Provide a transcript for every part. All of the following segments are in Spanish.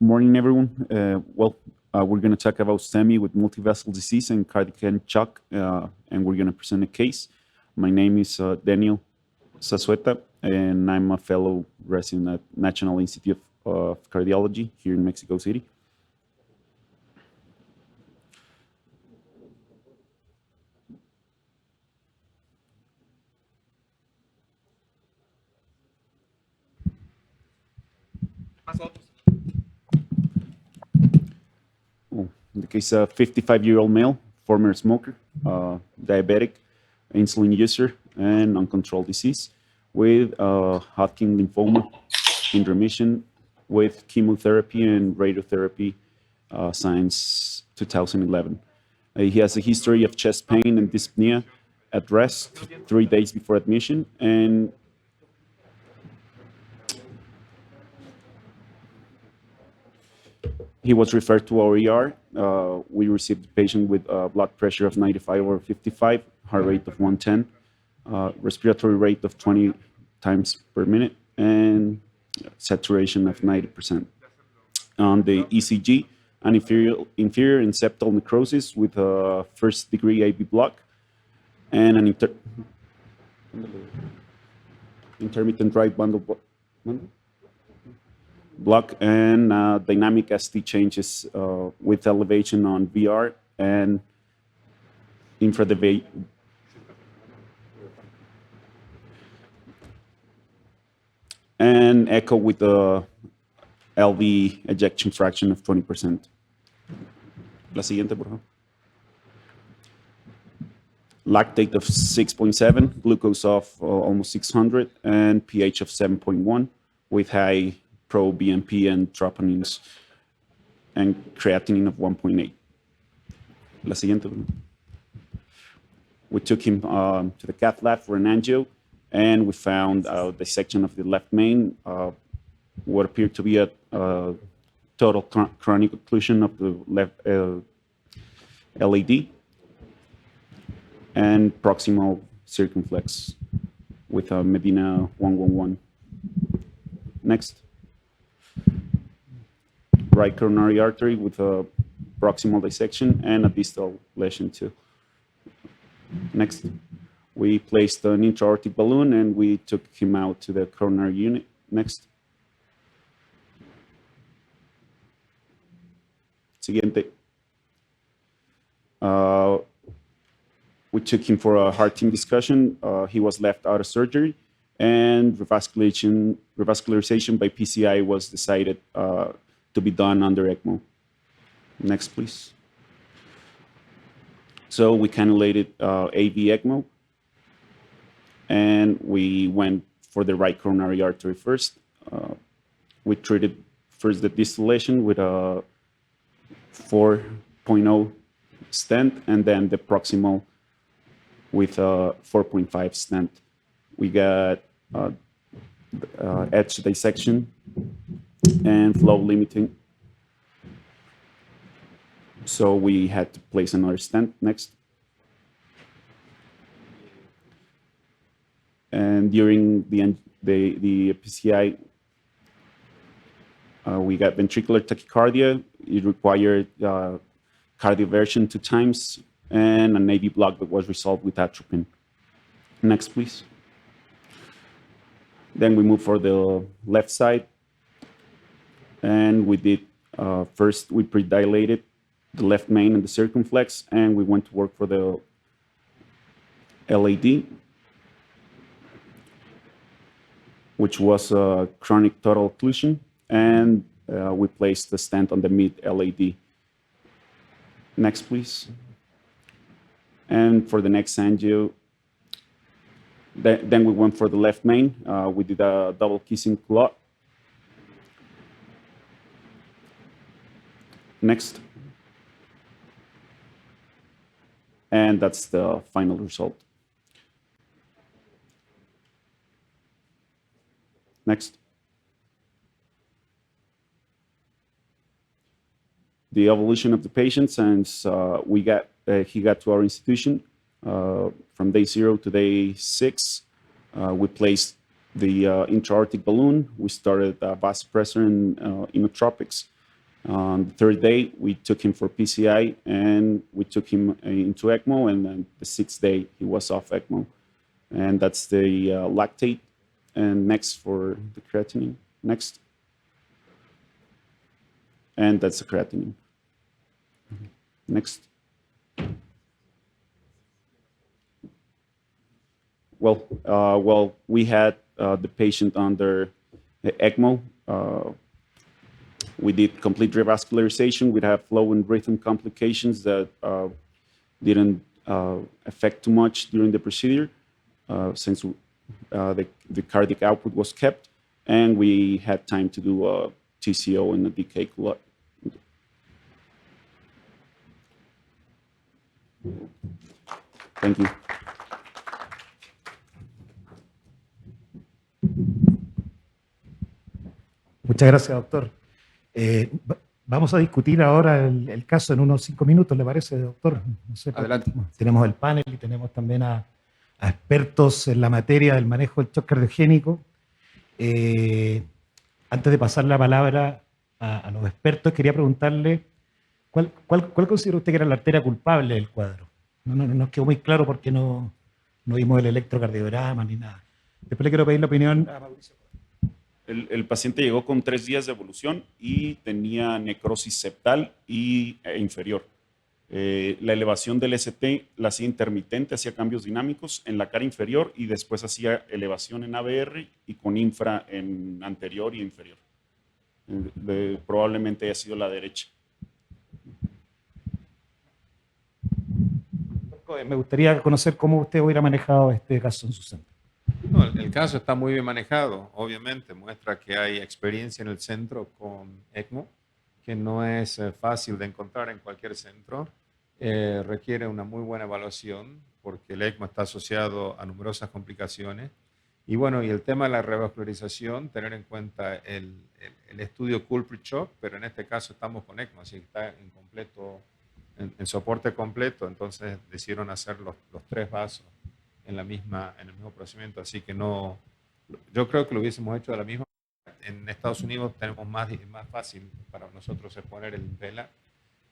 Morning, everyone. We're going to talk about STEMI with multivessel disease and cardiogenic shock, and we're going to present a case. My name is Daniel Zazueta, and I'm a fellow resident at National Institute of Cardiology here in Mexico City. In the case of a 55-year-old male, former smoker, diabetic, insulin user, and uncontrolled disease with Hodgkin lymphoma in remission with chemotherapy and radiotherapy since 2011. He has a history of chest pain and dyspnea at rest 3 days before admission, and he was referred to our ER. We received the patient with blood pressure of 95/55, heart rate of 110, respiratory rate of 20 times per minute, and saturation of 90%. On the ECG, an inferior and septal necrosis with a first-degree AV block, and an intermittent right bundle block, and dynamic ST changes with elevation on VR and infradev and echo with the LV ejection fraction of 20%. La siguiente, por favor. Lactate of 6.7, glucose of almost 600, and pH of 7.1 with high pro-BNP and troponins, and creatinine of 1.8. La siguiente. We took him to the cath lab for an angio, and we found a dissection of the left main, what appeared to be a total chronic occlusion of the left LAD, and proximal circumflex with a Medina 111. Next. Right coronary artery with a proximal dissection and a distal lesion too. Next, we placed an intra-aortic balloon and we took him out to the coronary unit. Next. Siguiente. We took him for a heart team discussion. He was left out of surgery, and revascularization by PCI was decided to be done under ECMO. Next, please. So we cannulated AV ECMO, and we went for the right coronary artery first. We treated first the distillation with a 4.0 stent, and then the proximal with a 4.5 stent. We got edge dissection and flow limiting. So we had to place another stent next. And during the PCI, we got ventricular tachycardia. It required cardioversion 2 times and an AV block that was resolved with atropine. Next, please. Then we moved for the left side, and we did first we pre-dilated the left main and the circumflex, and we went to work for the LAD, which was a chronic total occlusion, and we placed the stent on the mid LAD. Next, please. And for the next angio, then we went for the left main. We did a double kissing clot. Next. And that's the final result. Next. The evolution of the patient since he got to our institution from day 0 to day 6. We placed the intra-aortic balloon. We started vasopressor and inotropics. On the third day, we took him for PCI and we took him into ECMO, and then the sixth day, he was off ECMO. And that's the lactate. And next for the creatinine. Next. And that's the creatinine. Next. Well, we had the patient under the ECMO. We did complete revascularization. We'd have flow and rhythm complications that didn't affect too much during the procedure, since the cardiac output was kept, and we had time to do a TCO and a decay clot. Thank you. Muchas gracias, doctor. Vamos a discutir ahora el caso en unos 5 minutos, ¿le parece, doctor? No sé, Adelante. Tenemos el panel y tenemos también a expertos en la materia del manejo del shock cardiogénico. Antes de pasar la palabra a los expertos, quería preguntarle, ¿cuál considera usted que era la arteria culpable del cuadro? No nos quedó muy claro porque no vimos el electrocardiograma ni nada. Después le quiero pedir la opinión a Mauricio. El paciente llegó con 3 días de evolución y tenía necrosis septal e inferior. La elevación del ST la hacía intermitente, hacía cambios dinámicos en la cara inferior y después hacía elevación en ABR y con infra en anterior y inferior. Probablemente haya sido la derecha. Me gustaría conocer cómo usted hubiera manejado este caso en su centro. No, el caso está muy bien manejado, obviamente, muestra que hay experiencia en el centro con ECMO, que no es fácil de encontrar en cualquier centro, requiere una muy buena evaluación porque el ECMO está asociado a numerosas complicaciones. Y bueno, y el tema de la revascularización, tener en cuenta el estudio culprit shock, pero en este caso estamos con ECMO, así que está en completo, en soporte completo, entonces decidieron hacer los 3 vasos en el mismo procedimiento, así que no, yo creo que lo hubiésemos hecho de la misma manera. En Estados Unidos tenemos más fácil para nosotros exponer el impela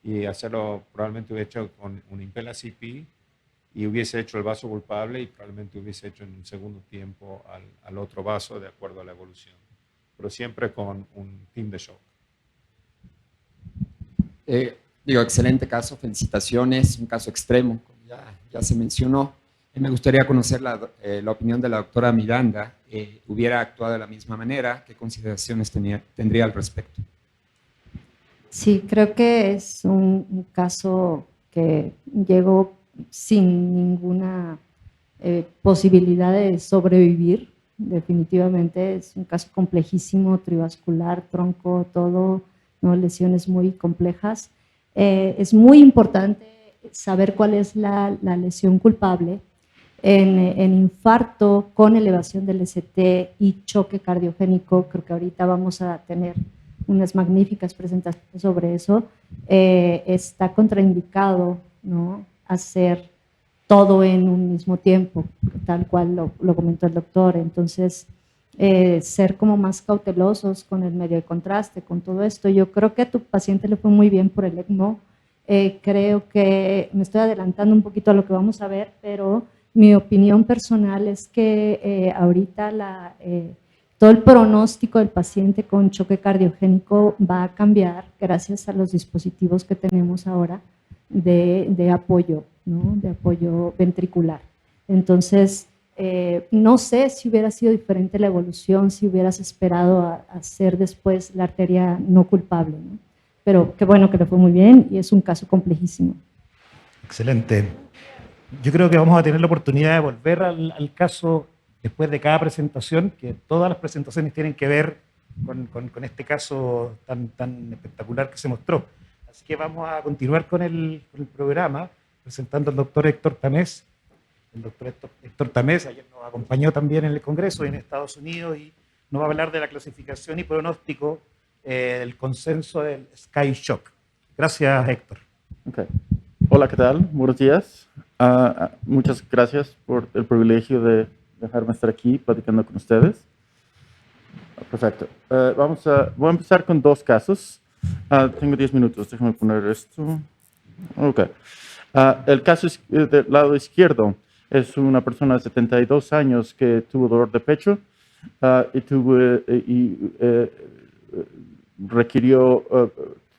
y hacerlo, probablemente hubiese hecho con un impela CP y hubiese hecho el vaso culpable y probablemente hubiese hecho en un segundo tiempo al otro vaso de acuerdo a la evolución, pero siempre con un team de shock. Excelente caso, felicitaciones, un caso extremo, como ya se mencionó. Me gustaría conocer la opinión de la doctora Miranda. ¿Hubiera actuado de la misma manera? ¿Qué consideraciones tendría al respecto? Sí, creo que es un caso que llegó sin ninguna posibilidad de sobrevivir. Definitivamente es un caso complejísimo, trivascular, tronco, todo, ¿no? Lesiones muy complejas. Es muy importante saber cuál es la lesión culpable. En infarto con elevación del ST y choque cardiogénico, creo que ahorita vamos a tener unas magníficas presentaciones sobre eso, está contraindicado, ¿no?, hacer todo en un mismo tiempo, tal cual lo comentó el doctor. Entonces, ser como más cautelosos con el medio de contraste, con todo esto. Yo creo que a tu paciente le fue muy bien por el ECMO. Creo que me estoy adelantando un poquito a lo que vamos a ver, pero mi opinión personal es que ahorita todo el pronóstico del paciente con choque cardiogénico va a cambiar gracias a los dispositivos que tenemos ahora de apoyo, ¿no?, de apoyo ventricular. Entonces, no sé si hubiera sido diferente la evolución, si hubieras esperado a hacer después la arteria no culpable, ¿no? Pero qué bueno que le fue muy bien y es un caso complejísimo. Excelente. Yo creo que vamos a tener la oportunidad de volver al caso después de cada presentación, que todas las presentaciones tienen que ver con este caso tan espectacular que se mostró. Así que vamos a continuar con el programa, presentando al doctor Hector Tamez. El doctor Hector Tamez ayer nos acompañó también en el Congreso y en Estados Unidos y nos va a hablar de la clasificación y pronóstico del consenso del SCAI Shock. Gracias, Héctor. Okay. Hola, ¿qué tal? Buenos días. Muchas gracias por el privilegio de dejarme estar aquí platicando con ustedes. Perfecto. Voy a empezar con 2 casos. Tengo 10 minutos, déjame poner esto. Ok. El caso del lado izquierdo es una persona de 72 años que tuvo dolor de pecho requirió,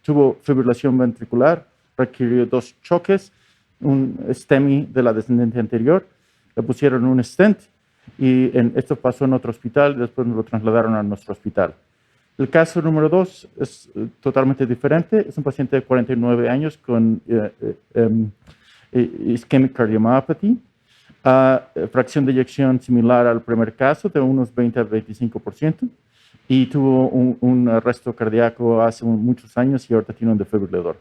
tuvo fibrilación ventricular, requirió 2 choques, un STEMI de la descendente anterior, le pusieron un stent y esto pasó en otro hospital y después nos lo trasladaron a nuestro hospital. El caso número 2 es totalmente diferente. Es un paciente de 49 años con ischemic cardiomyopathy, fracción de eyección similar al primer caso, de unos 20 al 25%, y tuvo un arresto cardíaco hace muchos años y ahorita tiene un defibrilador.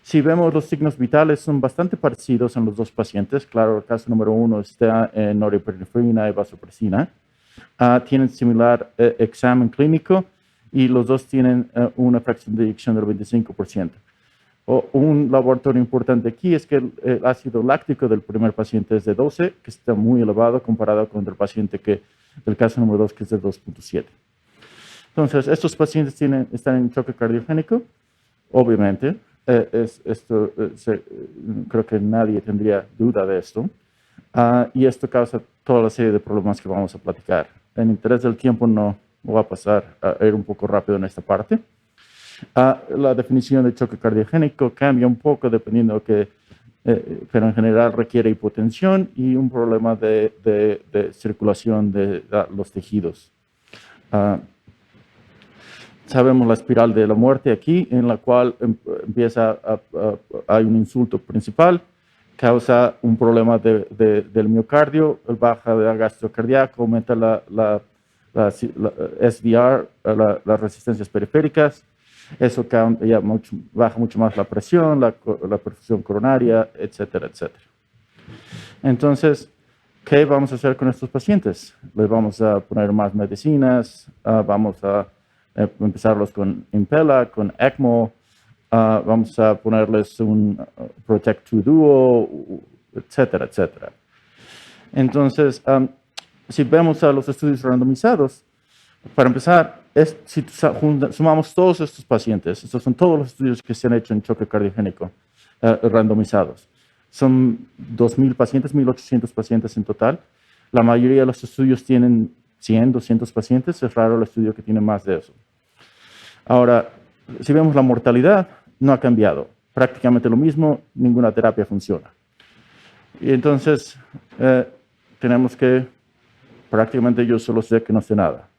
Si vemos los signos vitales, son bastante parecidos en los dos pacientes. Claro, el caso número 1 está en norepinefrina y vasopresina. Tienen similar examen clínico y los dos tienen una fracción de eyección del 25%. Un laboratorio importante aquí es que el ácido láctico del primer paciente es de 12, que está muy elevado comparado con el paciente del caso número 2, que es de 2.7. Entonces, estos pacientes están en choque cardiogénico, obviamente. Creo que nadie tendría duda de esto. Y esto causa toda la serie de problemas que vamos a platicar. En interés del tiempo no voy a pasar a ir un poco rápido en esta parte. La definición de choque cardiogénico cambia un poco dependiendo pero en general requiere hipotensión y un problema de circulación de los tejidos. Sabemos la espiral de la muerte aquí, en la cual hay un insulto principal, causa un problema del miocardio, baja de gasto cardíaco, aumenta la SVR, las resistencias periféricas. Eso baja mucho más la presión, la perfusión coronaria, etcétera, etcétera. Entonces, ¿qué vamos a hacer con estos pacientes? Les vamos a poner más medicinas, vamos a empezarlos con Impella, con ECMO, vamos a ponerles un Protect 2 Duo, etcétera, etcétera. Entonces, si vemos a los estudios randomizados, para empezar, si sumamos todos estos pacientes, estos son todos los estudios que se han hecho en choque cardiogénico randomizados. Son 2.000 pacientes, 1.800 pacientes en total. La mayoría de los estudios tienen 100, 200 pacientes. Es raro el estudio que tiene más de eso. Ahora, si vemos la mortalidad, no ha cambiado. Prácticamente lo mismo, ninguna terapia funciona. Y entonces, tenemos que, prácticamente yo solo sé que no sé nada.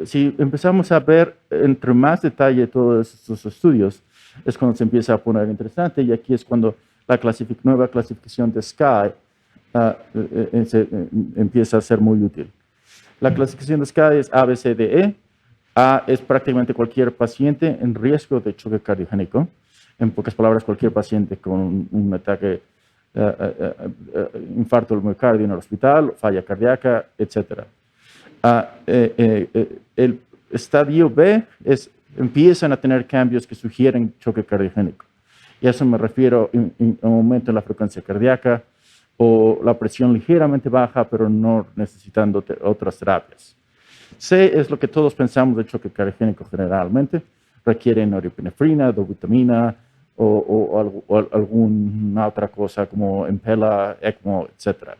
Si empezamos a ver entre más detalle todos estos estudios, es cuando se empieza a poner interesante, y aquí es cuando la nueva clasificación de SCAI empieza a ser muy útil. La clasificación de SCAI es ABCDE. A es prácticamente cualquier paciente en riesgo de choque cardiogénico. En pocas palabras, cualquier paciente con un ataque, infarto del miocardio en el hospital, falla cardíaca, etc. El estadio B empiezan a tener cambios que sugieren choque cardiogénico. Y a eso me refiero a un aumento en la frecuencia cardíaca o la presión ligeramente baja, pero no necesitando otras terapias. C es lo que todos pensamos de choque cardiogénico generalmente. Requiere norepinefrina, dobutamina o alguna otra cosa como Impella, ECMO, etc.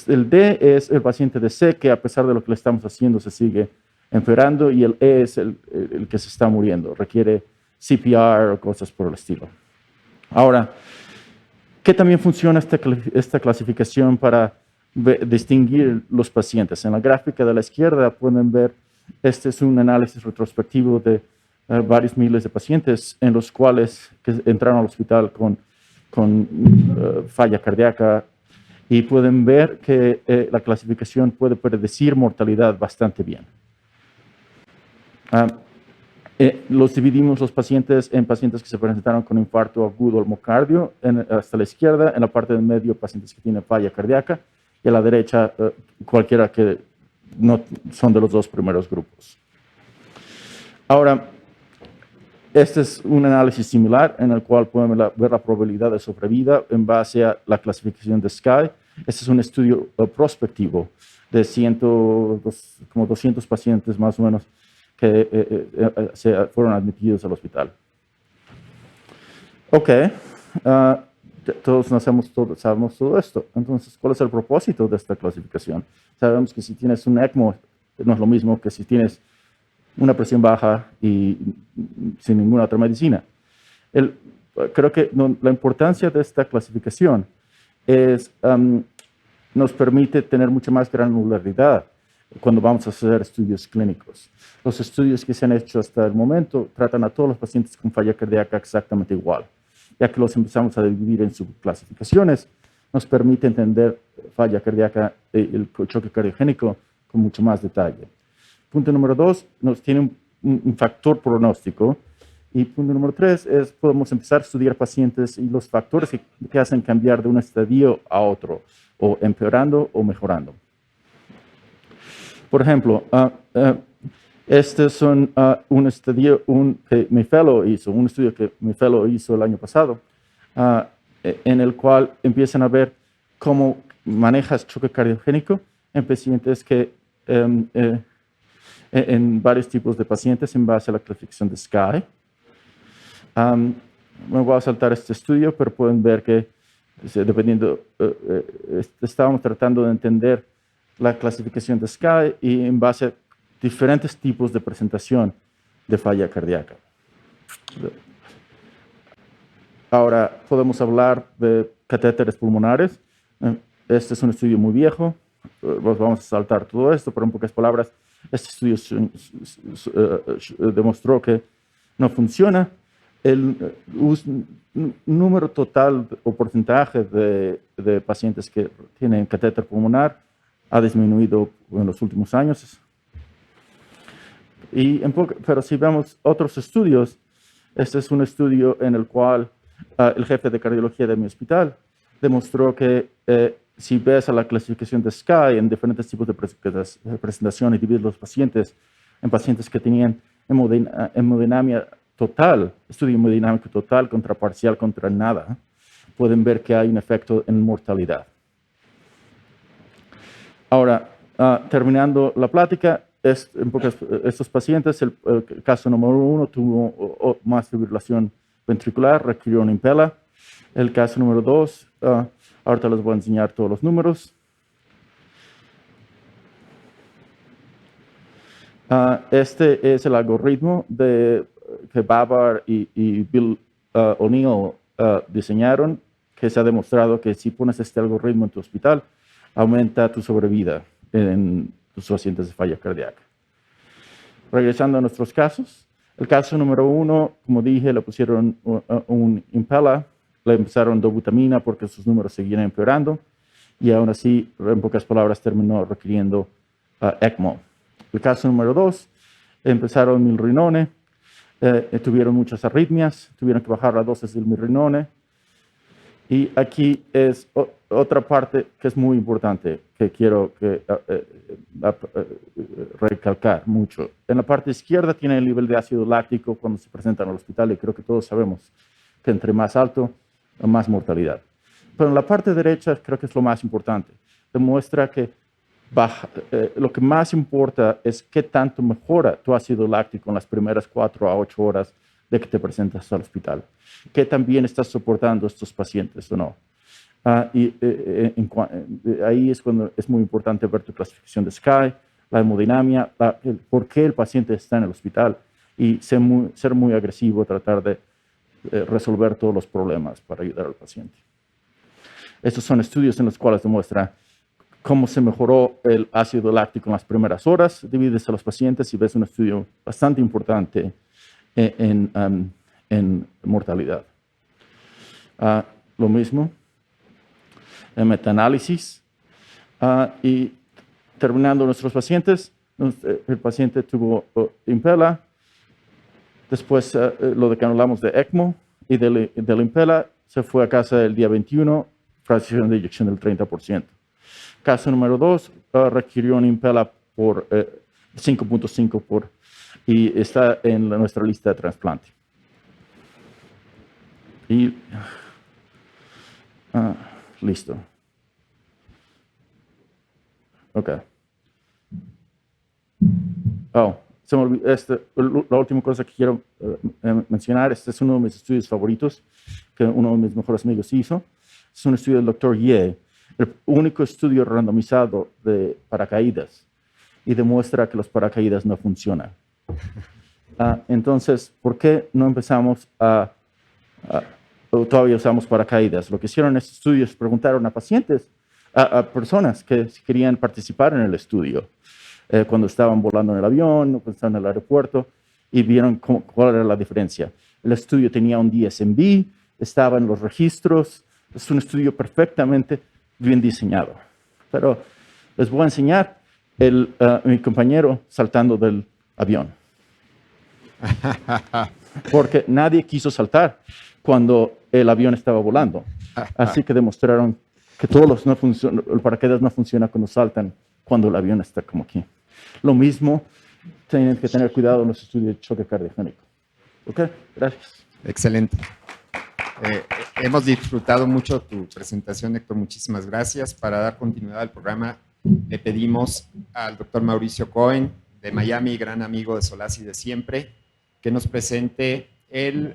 El D es el paciente de C que a pesar de lo que le estamos haciendo se sigue empeorando, y el E es el que se está muriendo. Requiere CPR o cosas por el estilo. Ahora, ¿qué también funciona esta clasificación para distinguir los pacientes? En la gráfica de la izquierda pueden ver, este es un análisis retrospectivo de varios miles de pacientes en los cuales entraron al hospital con falla cardíaca, y pueden ver que la clasificación puede predecir mortalidad bastante bien. Los dividimos los pacientes en pacientes que se presentaron con infarto agudo al miocardio, hasta la izquierda, en la parte del medio pacientes que tienen falla cardíaca, y a la derecha cualquiera que no son de los dos primeros grupos. Ahora, este es un análisis similar en el cual podemos ver la probabilidad de sobrevida en base a la clasificación de SCAI. Este es un estudio prospectivo de como 200 pacientes más o menos se fueron admitidos al hospital. Ok, todos sabemos todo esto. Entonces, ¿cuál es el propósito de esta clasificación? Sabemos que si tienes un ECMO, no es lo mismo que si tienes una presión baja y sin ninguna otra medicina. Creo que la importancia de esta clasificación nos permite tener mucha más granularidad cuando vamos a hacer estudios clínicos. Los estudios que se han hecho hasta el momento tratan a todos los pacientes con falla cardíaca exactamente igual. Ya que los empezamos a dividir en subclasificaciones, nos permite entender falla cardíaca y el choque cardiogénico con mucho más detalle. Punto número 2, nos tiene un factor pronóstico. Y punto número 3 es, podemos empezar a estudiar pacientes y los factores que hacen cambiar de un estadio a otro, o empeorando o mejorando. Por ejemplo, este es un estudio que mi fellow hizo, un estudio que mi fellow hizo el año pasado, en el cual empiezan a ver cómo manejas choque cardiogénico en pacientes en varios tipos de pacientes en base a la clasificación de SCAI. Me voy a saltar este estudio, pero pueden ver que dependiendo, estábamos tratando de entender la clasificación de SCAI y en base a diferentes tipos de presentación de falla cardíaca. Ahora podemos hablar de catéteres pulmonares. Este es un estudio muy viejo. Vamos a saltar todo esto, pero en pocas palabras, este estudio demostró que no funciona. El número total o porcentaje de pacientes que tienen catéter pulmonar ha disminuido en los últimos años. Pero si vemos otros estudios, este es un estudio en el cual el jefe de cardiología de mi hospital demostró que si ves a la clasificación de SCAI en diferentes tipos de presentación y divides los pacientes en pacientes que tenían hemodinamia total, estudio hemodinámico total contra parcial contra nada, pueden ver que hay un efecto en mortalidad. Ahora, terminando la plática, estos pacientes, el caso número 1 tuvo más fibrilación ventricular, requirió una impela. El caso número 2, ahorita les voy a enseñar todos los números. Este es el algoritmo que Babar y Bill O'Neill diseñaron, que se ha demostrado que si pones este algoritmo en tu hospital, aumenta tu sobrevida en tus pacientes de falla cardíaca. Regresando a nuestros casos, el caso número 1, como dije, le pusieron un impela, le empezaron dobutamina porque sus números seguían empeorando y aún así, en pocas palabras, terminó requiriendo ECMO. El caso número 2, empezaron milrinone, tuvieron muchas arritmias, tuvieron que bajar la dosis del milrinone. Y aquí es otra parte que es muy importante, que quiero recalcar mucho. En la parte izquierda tiene el nivel de ácido láctico cuando se presentan al hospital y creo que todos sabemos que entre más alto, más mortalidad. Pero en la parte derecha creo que es lo más importante. Demuestra que lo que más importa es qué tanto mejora tu ácido láctico en las primeras 4 a 8 horas de que te presentas al hospital. ¿Qué también estás soportando estos pacientes o no? Ahí es cuando es muy importante ver tu clasificación de SCAI, la hemodinamia, por qué el paciente está en el hospital y ser muy agresivo, tratar de resolver todos los problemas para ayudar al paciente. Estos son estudios en los cuales demuestra cómo se mejoró el ácido láctico en las primeras horas. Divides a los pacientes y ves un estudio bastante importante en mortalidad. Lo mismo en metaanálisis. Y terminando nuestros pacientes, el paciente tuvo impela, después lo de que hablamos de ECMO y del impela, se fue a casa el día 21, fracción de eyección del 30%. Caso número 2, requirió un impela por 5.5 y está en nuestra lista de trasplante. Y listo. Ok. se me olvidó, la última cosa que quiero mencionar, este es uno de mis estudios favoritos, que uno de mis mejores amigos hizo. Es un estudio del doctor Ye, el único estudio randomizado de paracaídas, y demuestra que los paracaídas no funcionan. Entonces, ¿por qué no empezamos o todavía usamos paracaídas? Lo que hicieron en este estudio es preguntaron a pacientes, a personas que querían participar en el estudio, cuando estaban volando en el avión o cuando estaban en el aeropuerto, y vieron cuál era la diferencia. El estudio tenía un DSMB, estaba en los registros, es un estudio perfectamente bien diseñado. Pero les voy a enseñar mi compañero saltando del avión. Porque nadie quiso saltar cuando el avión estaba volando. Así que demostraron que todos el paracaídas no funciona cuando saltan, cuando el avión está como aquí. Lo mismo, tienen que tener cuidado en los estudios de choque cardiogénico. ¿Ok? Gracias. Excelente. Hemos disfrutado mucho tu presentación, Héctor. Muchísimas gracias. Para dar continuidad al programa, le pedimos al doctor Mauricio Cohen, de Miami, gran amigo de SOLACI de siempre, que nos presente el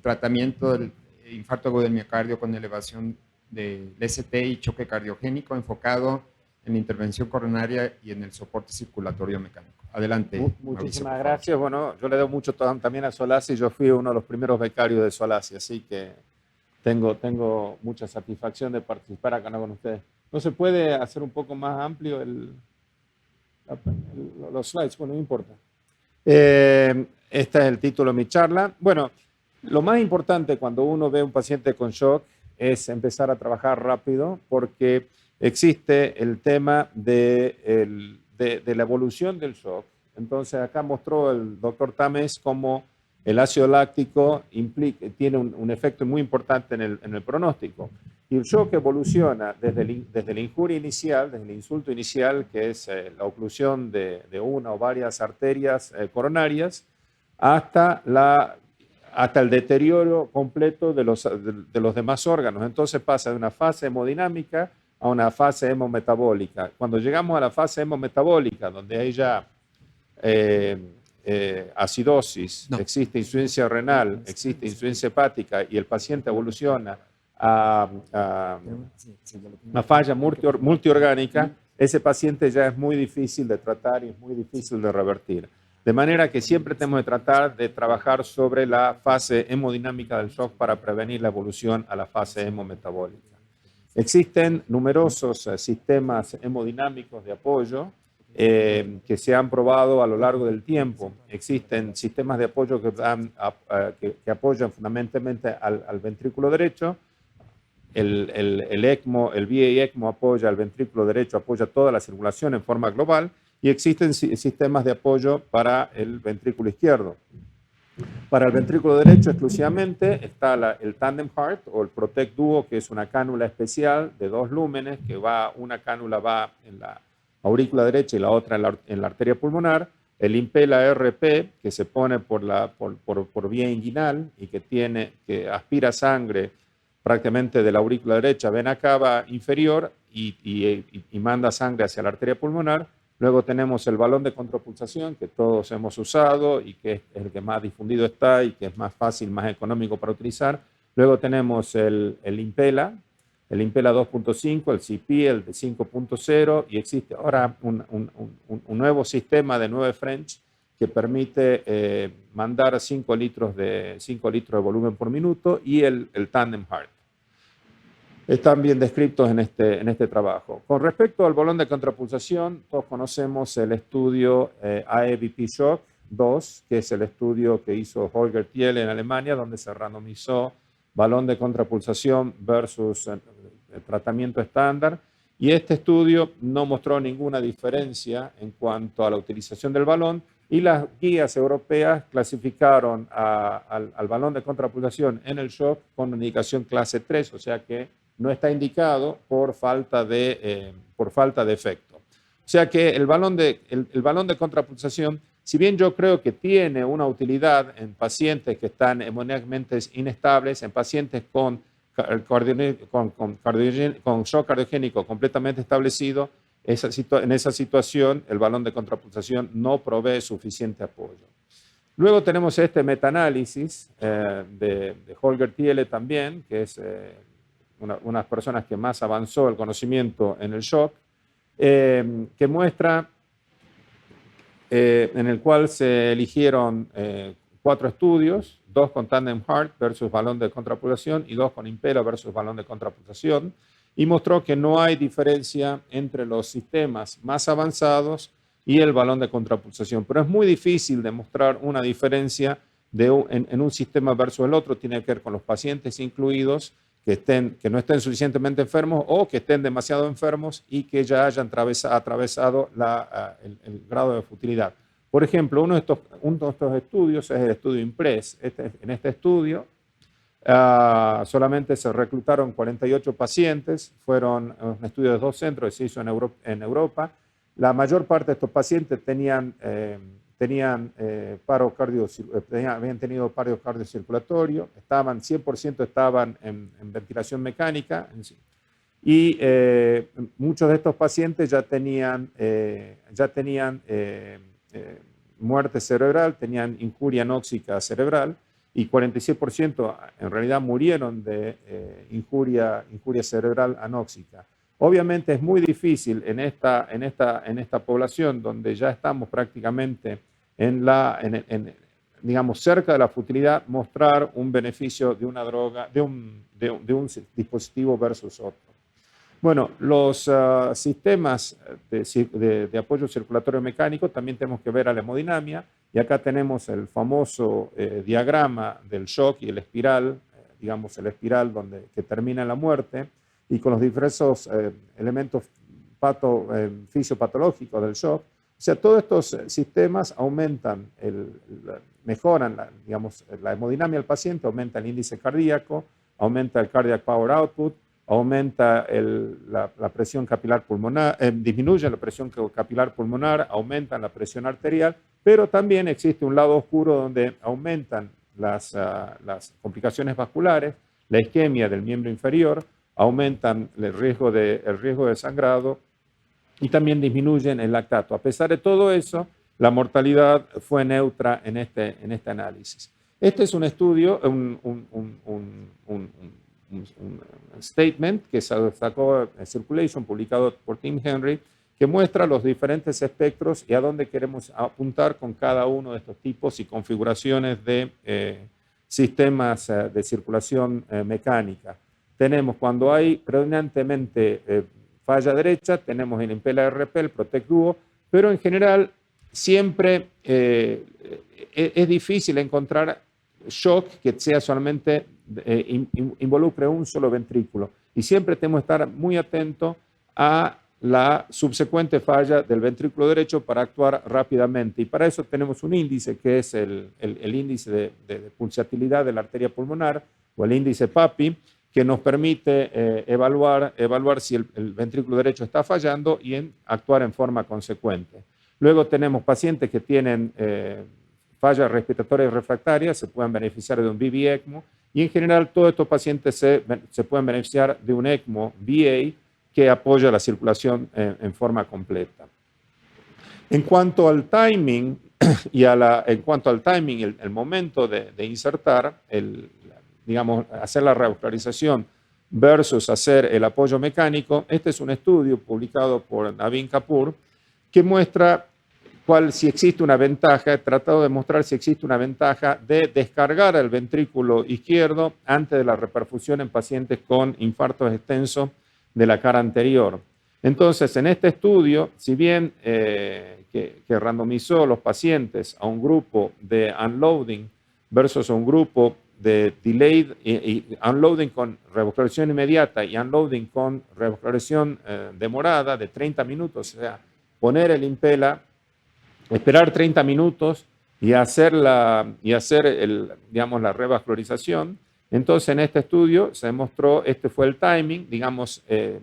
tratamiento del infarto agudo del miocardio con elevación del ST y choque cardiogénico enfocado en la intervención coronaria y en el soporte circulatorio mecánico. Adelante. Muchísimas Mauricio, gracias. Bueno, yo le doy mucho también a SOLACI. Yo fui uno de los primeros becarios de SOLACI, así que tengo mucha satisfacción de participar acá con ustedes. ¿No se puede hacer un poco más amplio los slides? Bueno, no importa. Este es el título de mi charla. Bueno, lo más importante cuando uno ve a un paciente con shock es empezar a trabajar rápido, porque existe el tema de la evolución del shock. Entonces, acá mostró el doctor Tamez cómo el ácido láctico tiene un efecto muy importante en el pronóstico. Y el shock evoluciona desde la injuria inicial, desde el insulto inicial, que es la oclusión de una o varias arterias coronarias, hasta el deterioro completo de los demás órganos. Entonces pasa de una fase hemodinámica a una fase hemometabólica. Cuando llegamos a la fase hemometabólica, donde hay ya acidosis, existe insuficiencia renal, existe insuficiencia hepática y el paciente evoluciona a una falla multiorgánica, ese paciente ya es muy difícil de tratar y es muy difícil de revertir. De manera que siempre tenemos que tratar de trabajar sobre la fase hemodinámica del shock para prevenir la evolución a la fase hemometabólica. Existen numerosos sistemas hemodinámicos de apoyo que se han probado a lo largo del tiempo. Existen sistemas de apoyo que apoyan fundamentalmente al ventrículo derecho. El ECMO, el VA ECMO apoya al ventrículo derecho, apoya toda la circulación en forma global, y existen sistemas de apoyo para el ventrículo izquierdo. Para el ventrículo derecho exclusivamente está el Tandem Heart o el Protect Duo, que es una cánula especial de 2 lúmenes, que una cánula va en la aurícula derecha y la otra en la arteria pulmonar. El Impela RP, que se pone por vía inguinal y que aspira sangre prácticamente de la aurícula derecha, vena cava inferior y manda sangre hacia la arteria pulmonar. Luego tenemos el balón de contrapulsación, que todos hemos usado y que es el que más difundido está y que es más fácil, más económico para utilizar. Luego tenemos el Impela 2.5, el CP, el de 5.0, y existe ahora un nuevo sistema de 9 French que permite mandar 5 litros de volumen por minuto, y el Tandem Heart. Están bien descritos en este trabajo. Con respecto al balón de contrapulsación, todos conocemos el estudio AEBP Shock 2, que es el estudio que hizo Holger Thiel en Alemania, donde se randomizó balón de contrapulsación versus el tratamiento estándar. Y este estudio no mostró ninguna diferencia en cuanto a la utilización del balón, y las guías europeas clasificaron al balón de contrapulsación en el shock con indicación clase 3, o sea que no está indicado por falta de efecto. O sea que el balón de contrapulsación, si bien yo creo que tiene una utilidad en pacientes que están hemodinámicamente inestables, en pacientes con shock cardiogénico completamente establecido, en esa situación el balón de contrapulsación no provee suficiente apoyo. Luego tenemos este metaanálisis de Holger Thiele también, que es unas personas que más avanzó el conocimiento en el shock, que muestra, en el cual se eligieron 4 estudios, 2 con tandem heart versus balón de contrapulsación y 2 con impela versus balón de contrapulsación, y mostró que no hay diferencia entre los sistemas más avanzados y el balón de contrapulsación. Pero es muy difícil demostrar una diferencia en un sistema versus el otro. Tiene que ver con los pacientes incluidos que no estén suficientemente enfermos o que estén demasiado enfermos y que ya hayan atravesado el grado de futilidad. Por ejemplo, uno de estos estudios es el estudio IMPRES. En este estudio solamente se reclutaron 48 pacientes, fueron un estudio de 2 centros que se hizo en Europa. La mayor parte de estos pacientes habían tenido paro cardiocirculatorio, 100% estaban en ventilación mecánica, y muchos de estos pacientes ya tenían muerte cerebral, tenían injuria anóxica cerebral, y 46% en realidad murieron de injuria cerebral anóxica. Obviamente es muy difícil en esta población donde ya estamos prácticamente digamos, cerca de la futilidad, mostrar un beneficio de una droga, de un dispositivo versus otro. Bueno, los sistemas de apoyo circulatorio mecánico también tenemos que ver a la hemodinamia, y acá tenemos el famoso diagrama del shock y el espiral, digamos el espiral que termina en la muerte, y con los diversos elementos fisiopatológicos del shock. O sea, todos estos sistemas mejoran la hemodinamia del paciente, aumenta el índice cardíaco, aumenta el cardiac power output, aumenta la presión capilar pulmonar, disminuye la presión capilar pulmonar, aumenta la presión arterial, pero también existe un lado oscuro donde aumentan las complicaciones vasculares, la isquemia del miembro inferior, aumentan el riesgo de sangrado y también disminuyen el lactato. A pesar de todo eso, la mortalidad fue neutra en este análisis. Este es un estudio, un statement que sacó Circulation, publicado por Tim Henry, que muestra los diferentes espectros y a dónde queremos apuntar con cada uno de estos tipos y configuraciones de sistemas de circulación mecánica. Tenemos, cuando hay predominantemente falla derecha, tenemos el Impela RP, el Protect Duo, pero en general siempre es difícil encontrar shock que sea solamente involucre un solo ventrículo, y siempre tenemos que estar muy atentos a la subsecuente falla del ventrículo derecho para actuar rápidamente, y para eso tenemos un índice que es el índice de pulsatilidad de la arteria pulmonar, o el índice PAPI, que nos permite evaluar si el ventrículo derecho está fallando y actuar en forma consecuente. Luego tenemos pacientes que tienen fallas respiratorias refractarias, se pueden beneficiar de un BB ECMO, y en general todos estos pacientes se pueden beneficiar de un ECMO VA que apoya la circulación en forma completa. En cuanto al timing, el momento de insertar, hacer la revascularización versus hacer el apoyo mecánico, este es un estudio publicado por Navin Kapoor que muestra si existe una ventaja, he tratado de mostrar si existe una ventaja de descargar el ventrículo izquierdo antes de la reperfusión en pacientes con infartos extensos de la cara anterior. Entonces, en este estudio, si bien que randomizó los pacientes a un grupo de unloading versus a un grupo de delayed y unloading con revascularización inmediata y unloading con revascularización demorada de 30 minutos, o sea, poner el impela, esperar 30 minutos y hacer la revascularización. Entonces, en este estudio se demostró, este fue el timing,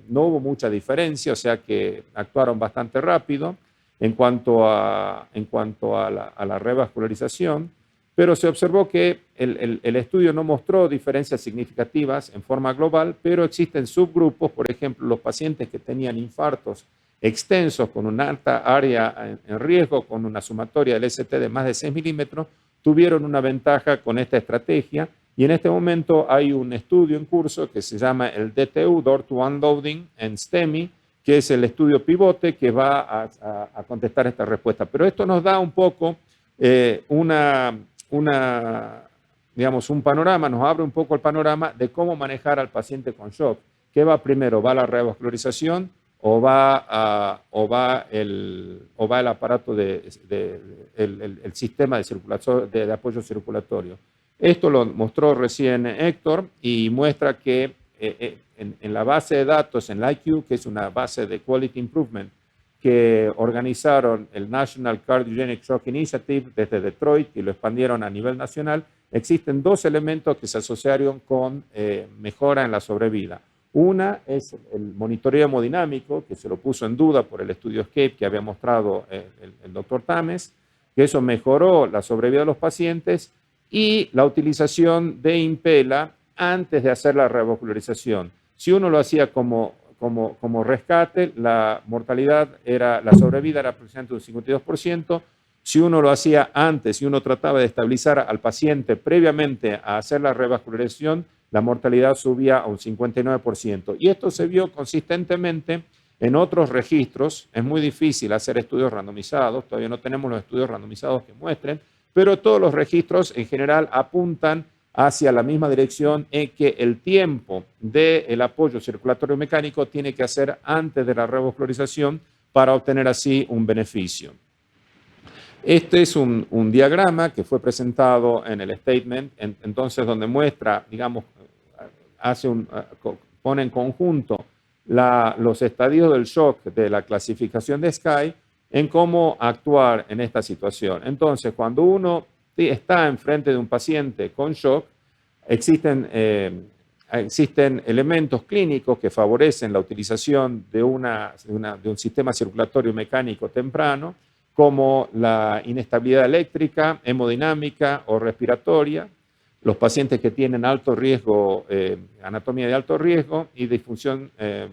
no hubo mucha diferencia, o sea que actuaron bastante rápido en cuanto a la revascularización, pero se observó que el estudio no mostró diferencias significativas en forma global, pero existen subgrupos, por ejemplo, los pacientes que tenían infartos extensos, con una alta área en riesgo, con una sumatoria del ST de más de 6 milímetros, tuvieron una ventaja con esta estrategia. Y en este momento hay un estudio en curso que se llama el DTU, Door to Unloading, en STEMI, que es el estudio pivote que va a contestar esta respuesta. Pero esto nos da un poco digamos, un panorama, nos abre un poco el panorama de cómo manejar al paciente con shock. ¿Qué va primero? ¿Va la revascularización o va el aparato el sistema de apoyo circulatorio? Esto lo mostró recién Hector y muestra que en la base de datos, en la IQ, que es una base de Quality Improvement, que organizaron el National Cardiogenic Shock Initiative desde Detroit y lo expandieron a nivel nacional, existen dos elementos que se asociaron con mejora en la sobrevida. Una es el monitoreo hemodinámico, que se lo puso en duda por el estudio SCAI que había mostrado el doctor Tamez, que eso mejoró la sobrevida de los pacientes, y la utilización de Impela antes de hacer la revascularización. Si uno lo hacía como rescate, la sobrevida era aproximadamente un 52%. Si uno lo hacía antes, si uno trataba de estabilizar al paciente previamente a hacer la revascularización, la mortalidad subía a un 59%. Y esto se vio consistentemente en otros registros. Es muy difícil hacer estudios randomizados, todavía no tenemos los estudios randomizados que muestren, pero todos los registros en general apuntan hacia la misma dirección en que el tiempo del apoyo circulatorio mecánico tiene que hacer antes de la revascularización para obtener así un beneficio. Este es un diagrama que fue presentado en el statement, entonces donde muestra, digamos, pone en conjunto los estadios del shock de la clasificación de SCAI en cómo actuar en esta situación. Entonces, cuando uno está enfrente de un paciente con shock, existen elementos clínicos que favorecen la utilización de un sistema circulatorio mecánico temprano, como la inestabilidad eléctrica, hemodinámica o respiratoria, los pacientes que tienen alto riesgo, anatomía de alto riesgo y disfunción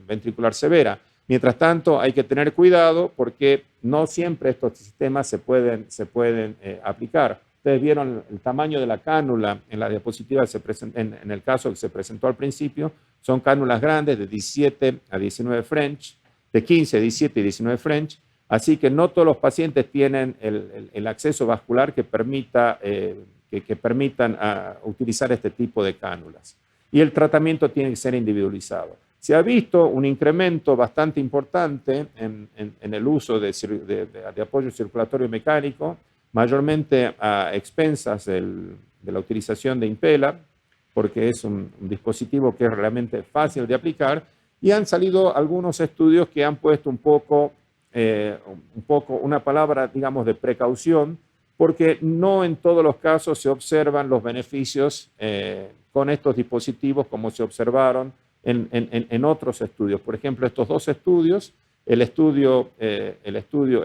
ventricular severa. Mientras tanto, hay que tener cuidado porque no siempre estos sistemas se pueden aplicar. Ustedes vieron el tamaño de la cánula en la diapositiva, en el caso que se presentó al principio, son cánulas grandes de 17 a 19 French, de 15 a 17 y 19 French, así que no todos los pacientes tienen el acceso vascular que permitan utilizar este tipo de cánulas. Y el tratamiento tiene que ser individualizado. Se ha visto un incremento bastante importante en el uso de apoyo circulatorio mecánico, mayormente a expensas de la utilización de Impela, porque es un dispositivo que es realmente fácil de aplicar, y han salido algunos estudios que han puesto un poco una palabra, digamos, de precaución, porque no en todos los casos se observan los beneficios con estos dispositivos como se observaron en otros estudios. Por ejemplo, estos dos estudios, el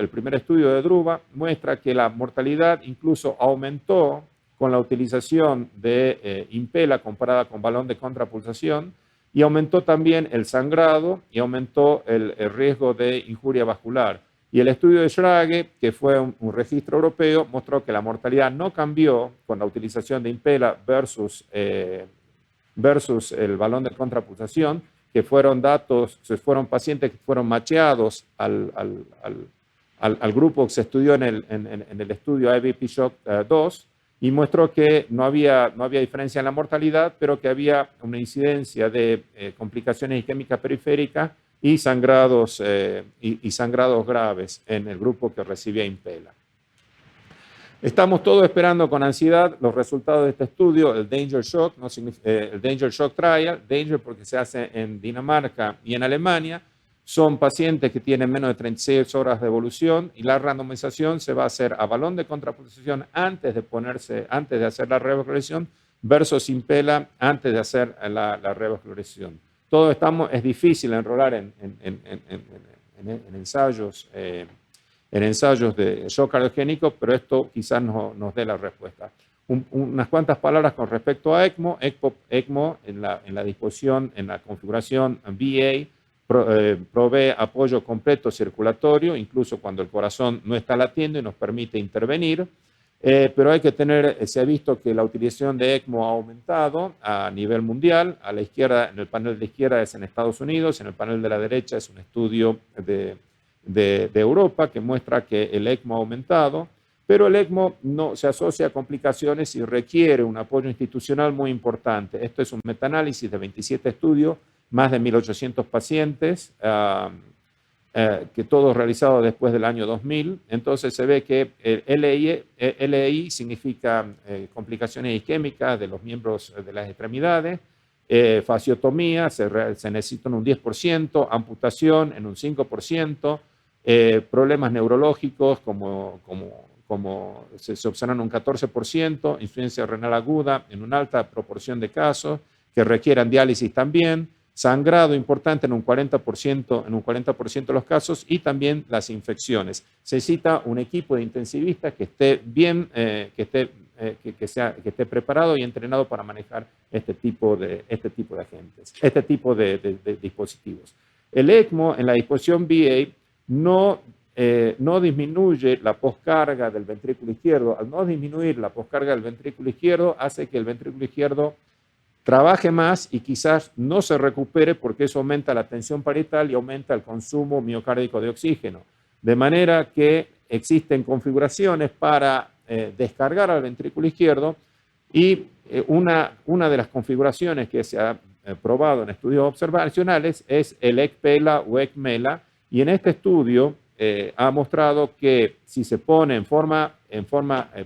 primer estudio de Druva muestra que la mortalidad incluso aumentó con la utilización de Impela comparada con balón de contrapulsación, y aumentó también el sangrado y aumentó el riesgo de injuria vascular. Y el estudio de Schrage, que fue un registro europeo, mostró que la mortalidad no cambió con la utilización de Impela versus el balón de contrapulsación, que fueron pacientes que fueron macheados al grupo que se estudió en el estudio IVP Shock 2, y mostró que no había diferencia en la mortalidad, pero que había una incidencia de complicaciones isquémicas periféricas y sangrados graves en el grupo que recibía Impela. Estamos todos esperando con ansiedad los resultados de este estudio, el Danger Shock, el Danger Shock Trial, Danger porque se hace en Dinamarca y en Alemania. Son pacientes que tienen menos de 36 horas de evolución y la randomización se va a hacer a balón de contrapulsación antes de hacer la revascularización versus Impela antes de hacer la revascularización. Es difícil enrolar en ensayos de shock cardiogénico, pero esto quizás nos dé la respuesta. Unas cuantas palabras con respecto a ECMO. ECMO en la disposición, en la configuración VA, provee apoyo completo circulatorio, incluso cuando el corazón no está latiendo y nos permite intervenir. Pero hay que tener, se ha visto que la utilización de ECMO ha aumentado a nivel mundial. A la izquierda, en el panel de izquierda es en Estados Unidos, en el panel de la derecha es un estudio de Europa que muestra que el ECMO ha aumentado, pero el ECMO no se asocia a complicaciones y requiere un apoyo institucional muy importante. Esto es un metaanálisis de 27 estudios, más de 1.800 pacientes, que todos realizados después del año 2000. Entonces se ve que el LEI significa complicaciones isquémicas de los miembros de las extremidades, fasciotomía, se necesitan un 10%, amputación en un 5%, problemas neurológicos como se observan un 14%, insuficiencia renal aguda en una alta proporción de casos que requieran diálisis también, sangrado importante en un 40% de los casos y también las infecciones. Se necesita un equipo de intensivistas que esté bien, que esté preparado y entrenado para manejar este tipo de agentes, este tipo de dispositivos. El ECMO en la disposición VA no disminuye la poscarga del ventrículo izquierdo. Al no disminuir la poscarga del ventrículo izquierdo, hace que el ventrículo izquierdo trabaje más y quizás no se recupere porque eso aumenta la tensión parietal y aumenta el consumo miocárdico de oxígeno. De manera que existen configuraciones para descargar al ventrículo izquierdo y una de las configuraciones que se ha probado en estudios observacionales es el ECPELA o ECMELA, y en este estudio ha mostrado que si se pone en forma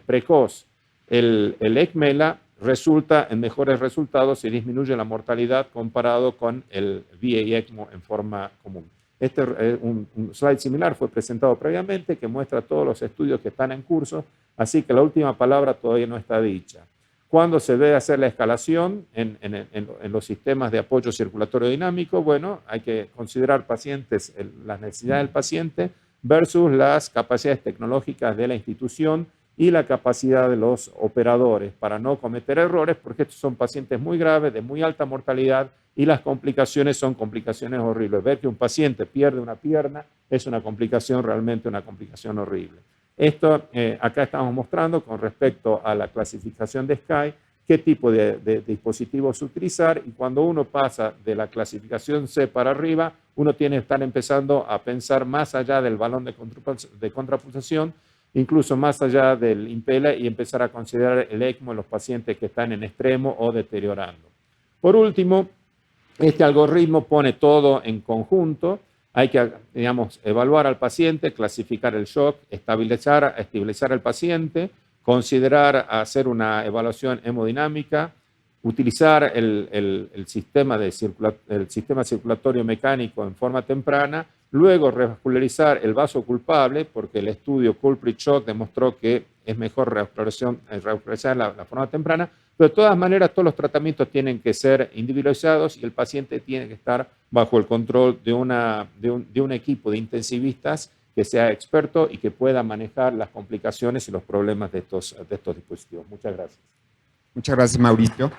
precoz el ECMELA, resulta en mejores resultados y disminuye la mortalidad comparado con el VA ECMO en forma común. Un slide similar fue presentado previamente que muestra todos los estudios que están en curso, así que la última palabra todavía no está dicha. ¿Cuándo se debe hacer la escalación en los sistemas de apoyo circulatorio dinámico? Bueno, hay que considerar las necesidades del paciente versus las capacidades tecnológicas de la institución y la capacidad de los operadores para no cometer errores, porque estos son pacientes muy graves, de muy alta mortalidad, y las complicaciones son complicaciones horribles. Ver que un paciente pierde una pierna es realmente una complicación horrible. Esto acá estamos mostrando con respecto a la clasificación de SCAI, qué tipo de dispositivos utilizar, y cuando uno pasa de la clasificación C para arriba, uno tiene que estar empezando a pensar más allá del balón de contrapulsación, incluso más allá del impela, y empezar a considerar el ECMO en los pacientes que están en extremo o deteriorando. Por último, este algoritmo pone todo en conjunto. Hay que, evaluar al paciente, clasificar el shock, estabilizar al paciente, considerar hacer una evaluación hemodinámica, utilizar el sistema circulatorio mecánico en forma temprana, luego revascularizar el vaso culpable, porque el estudio Culprit Shock demostró que es mejor revascularizar la forma temprana, pero de todas maneras todos los tratamientos tienen que ser individualizados y el paciente tiene que estar bajo el control de un equipo de intensivistas que sea experto y que pueda manejar las complicaciones y los problemas de estos dispositivos. Muchas gracias. Muchas gracias, Mauricio.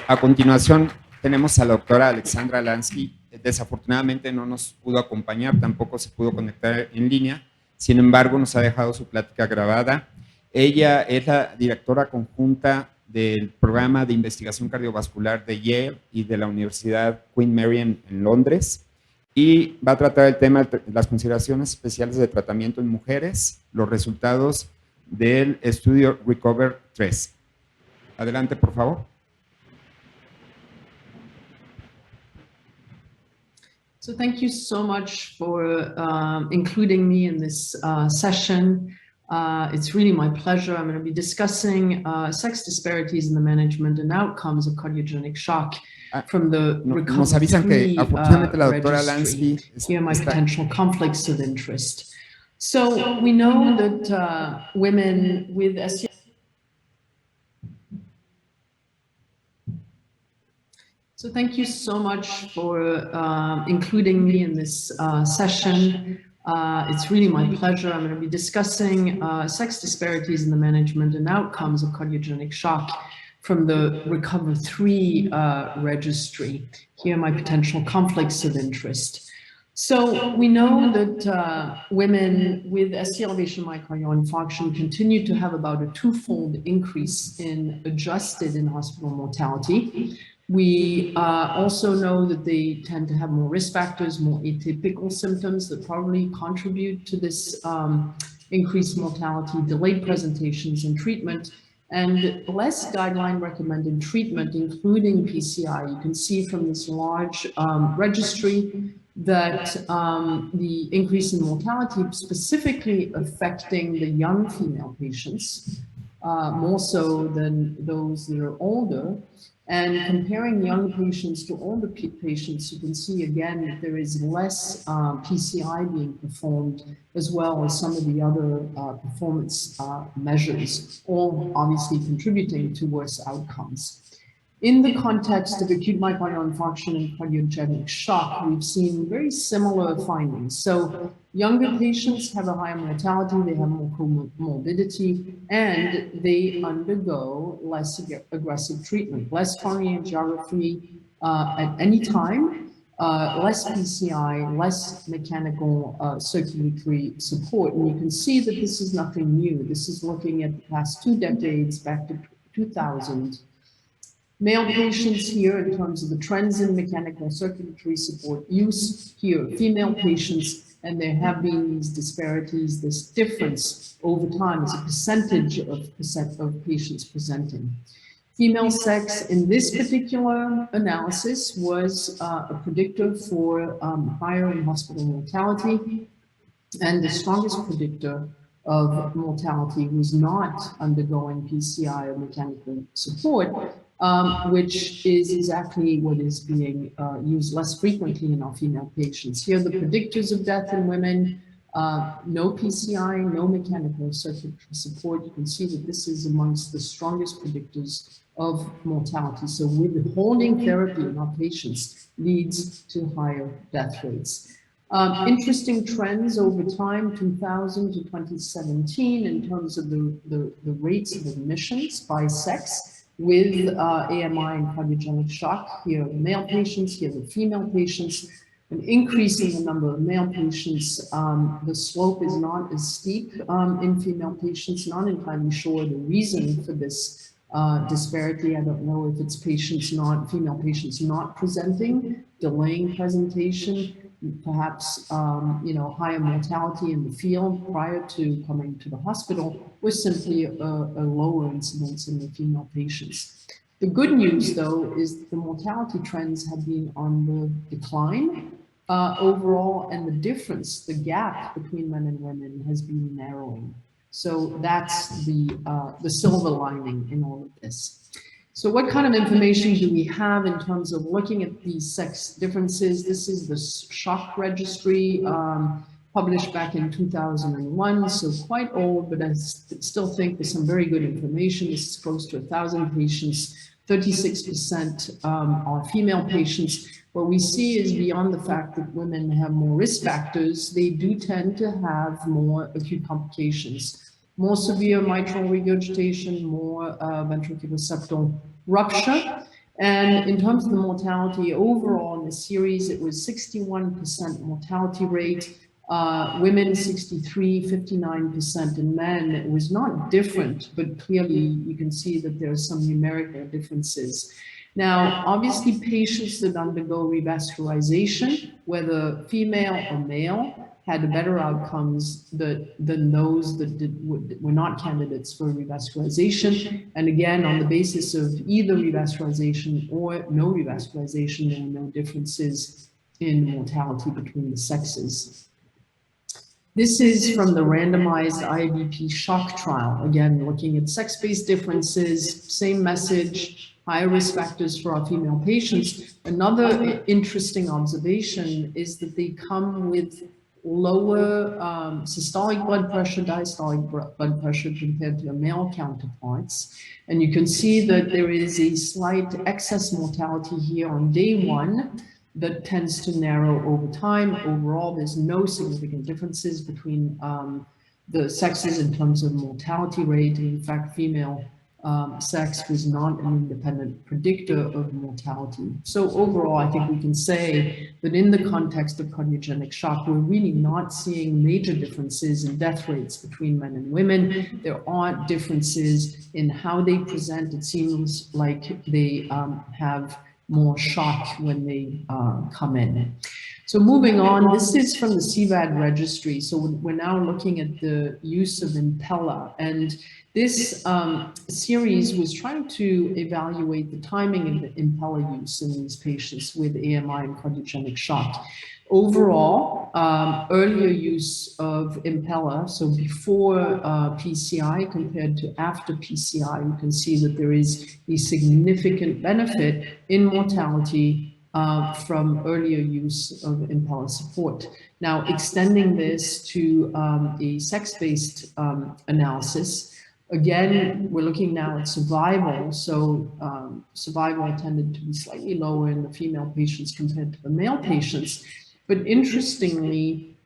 A continuación tenemos a la doctora Alexandra Lansky. Desafortunadamente no nos pudo acompañar, tampoco se pudo conectar en línea. Sin embargo, nos ha dejado su plática grabada. Ella es la directora conjunta del programa de investigación cardiovascular de Yale y de la Universidad Queen Mary en Londres, y va a tratar el tema de las consideraciones especiales de tratamiento en mujeres, los resultados del estudio RECOVER 3. Adelante, por favor. So thank you so much for including me in this session. It's really my pleasure. I'm going to be discussing sex disparities in the management and outcomes of cardiogenic shock from the Nos avisan que afortunadamente la doctora Lansky Here are my potential conflicts of interest. So we know that women with SCAI. So thank you so much for including me in this session. It's really my pleasure. I'm going to be discussing sex disparities in the management and outcomes of cardiogenic shock from the Recover3 registry. Here are my potential conflicts of interest. So we know that women with ST elevation myocardial infarction continue to have about a twofold increase in adjusted in-hospital mortality. We also know that they tend to have more risk factors, more atypical symptoms that probably contribute to this increased mortality, delayed presentations and treatment, and less guideline recommended treatment, including PCI. You can see from this large registry that the increase in mortality specifically affecting the young female patients, more so than those that are older. And comparing young patients to older patients, you can see again that there is less PCI being performed, as well as some of the other performance measures, all obviously contributing to worse outcomes. In the context of acute myocardial infarction and cardiogenic shock, we've seen very similar findings. So younger patients have a higher mortality, they have more comorbidity, and they undergo less aggressive treatment, less coronary angiography at any time, less PCI, less mechanical circulatory support. And you can see that this is nothing new. This is looking at the past 2 decades, back to 2000. Male patients here in terms of the trends in mechanical circulatory support use, here female patients, and there have been these disparities, this difference over time as a percentage of patients presenting. Female sex in this particular analysis was a predictor for higher in-hospital mortality, and the strongest predictor of mortality was not undergoing PCI or mechanical support, which is exactly what is being used less frequently in our female patients. Here are the predictors of death in women, no PCI, no mechanical circulatory support. You can see that this is amongst the strongest predictors of mortality. So withholding therapy in our patients leads to higher death rates. Interesting trends over time, 2000 to 2017, in terms of the rates of admissions by sex with AMI and cardiogenic shock. Here are the male patients, here are the female patients. An increase in the number of male patients. The slope is not as steep in female patients. Not entirely sure the reason for this disparity. I don't know if it's female patients not presenting, delaying presentation, perhaps higher mortality in the field prior to coming to the hospital, or simply a lower incidence in the female patients. The good news, though, is that the mortality trends have been on the decline overall, and the difference, the gap between men and women has been narrowing. So that's the silver lining in all of this. So what kind of information do we have in terms of looking at these sex differences? This is the shock registry published back in 2001, so quite old, but I still think there's some very good information. This is close to 1,000 patients, 36% are female patients. What we see is beyond the fact that women have more risk factors, they do tend to have more acute complications. More severe mitral regurgitation, more ventricular septal rupture. And in terms of the mortality overall in the series, it was 61% mortality rate, women 63, 59% in men. It was not different, but clearly you can see that there are some numerical differences. Now, obviously patients that undergo revascularization, whether female or male, had better outcomes than those that were not candidates for revascularization. And again, on the basis of either revascularization or no revascularization, there were no differences in mortality between the sexes. This is from the randomized IVP shock trial. Again, looking at sex-based differences, same message, higher risk factors for our female patients. Another interesting observation is that they come with lower systolic blood pressure, diastolic blood pressure compared to their male counterparts. And you can see that there is a slight excess mortality here on day 1 that tends to narrow over time. Overall, there's no significant differences between the sexes in terms of mortality rate. In fact, female sex was not an independent predictor of mortality. So overall, I think we can say that in the context of cardiogenic shock, we're really not seeing major differences in death rates between men and women. There are differences in how they present. It seems like they have more shock when they come in. So moving on, this is from the CVAD registry. So we're now looking at the use of Impella, and this series was trying to evaluate the timing of the Impella use in these patients with AMI and cardiogenic shock. Overall, earlier use of Impella, so before PCI compared to after PCI, you can see that there is a significant benefit in mortality from earlier use of Impella support. Now, extending this to a sex-based analysis, again, we're looking now at survival. So survival tended to be slightly lower in the female patients compared to the male patients. But interestingly,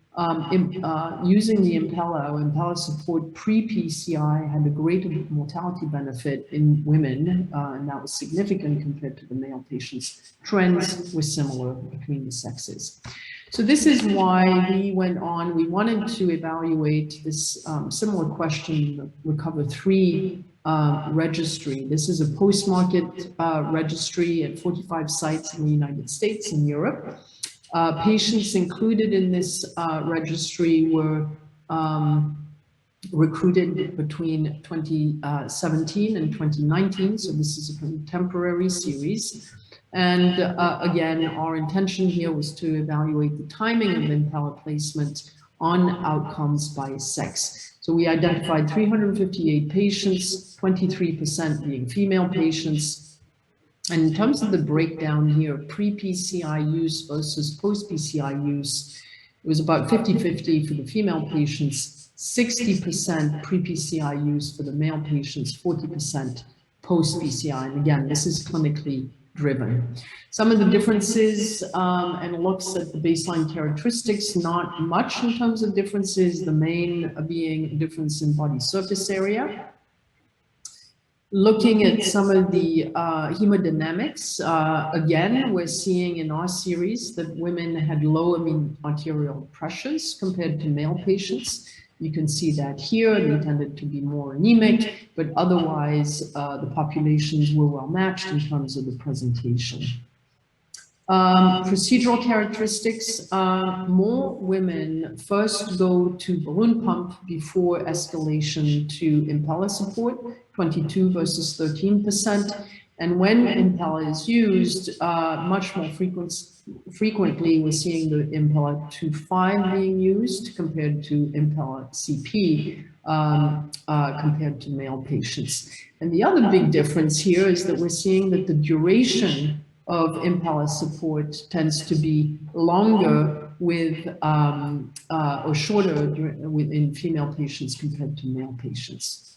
using the Impella support pre-PCI had a greater mortality benefit in women, and that was significant compared to the male patients. Trends were similar between the sexes. So this is why we went on. We wanted to evaluate this similar question, the Recover 3 registry. This is a post-market registry at 45 sites in the United States and Europe. Patients included in this registry were recruited between 2017 and 2019, so this is a contemporary series. And again, our intention here was to evaluate the timing of Impella placement on outcomes by sex. So we identified 358 patients, 23% being female patients. And in terms of the breakdown here, pre-PCI use versus post-PCI use, it was about 50-50 for the female patients, 60% pre-PCI use for the male patients, 40% post-PCI. And again, this is clinically driven. Some of the differences and looks at the baseline characteristics, not much in terms of differences, the main being a difference in body surface area. Looking at some of the hemodynamics, again, we're seeing in our series that women had low arterial pressures compared to male patients. You can see that here, they tended to be more anemic, but otherwise the populations were well matched in terms of the presentation. Procedural characteristics, more women first go to balloon pump before escalation to Impella support, 22 versus 13%. And when Impella is used, much more frequently, we're seeing the Impella 2.5 being used compared to Impella CP compared to male patients. And the other big difference here is that we're seeing that the duration of Impella support tends to be longer with or shorter in female patients compared to male patients.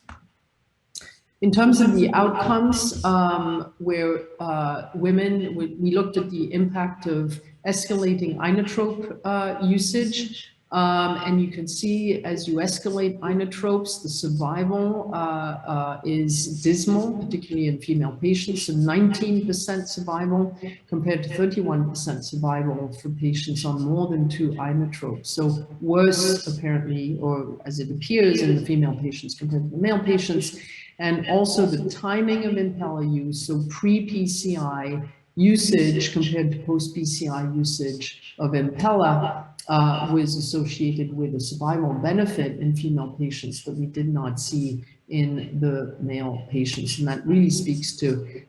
In terms of the outcomes, where women, we looked at the impact of escalating inotrope usage, and you can see as you escalate inotropes, the survival is dismal, particularly in female patients, so 19% survival compared to 31% survival for patients on more than 2 inotropes. So worse, apparently, or as it appears in the female patients compared to the male patients. And also the timing of Impella use, so pre-PCI usage compared to post-PCI usage of Impella was associated with a survival benefit in female patients that we did not see in the male patients. And that really speaks to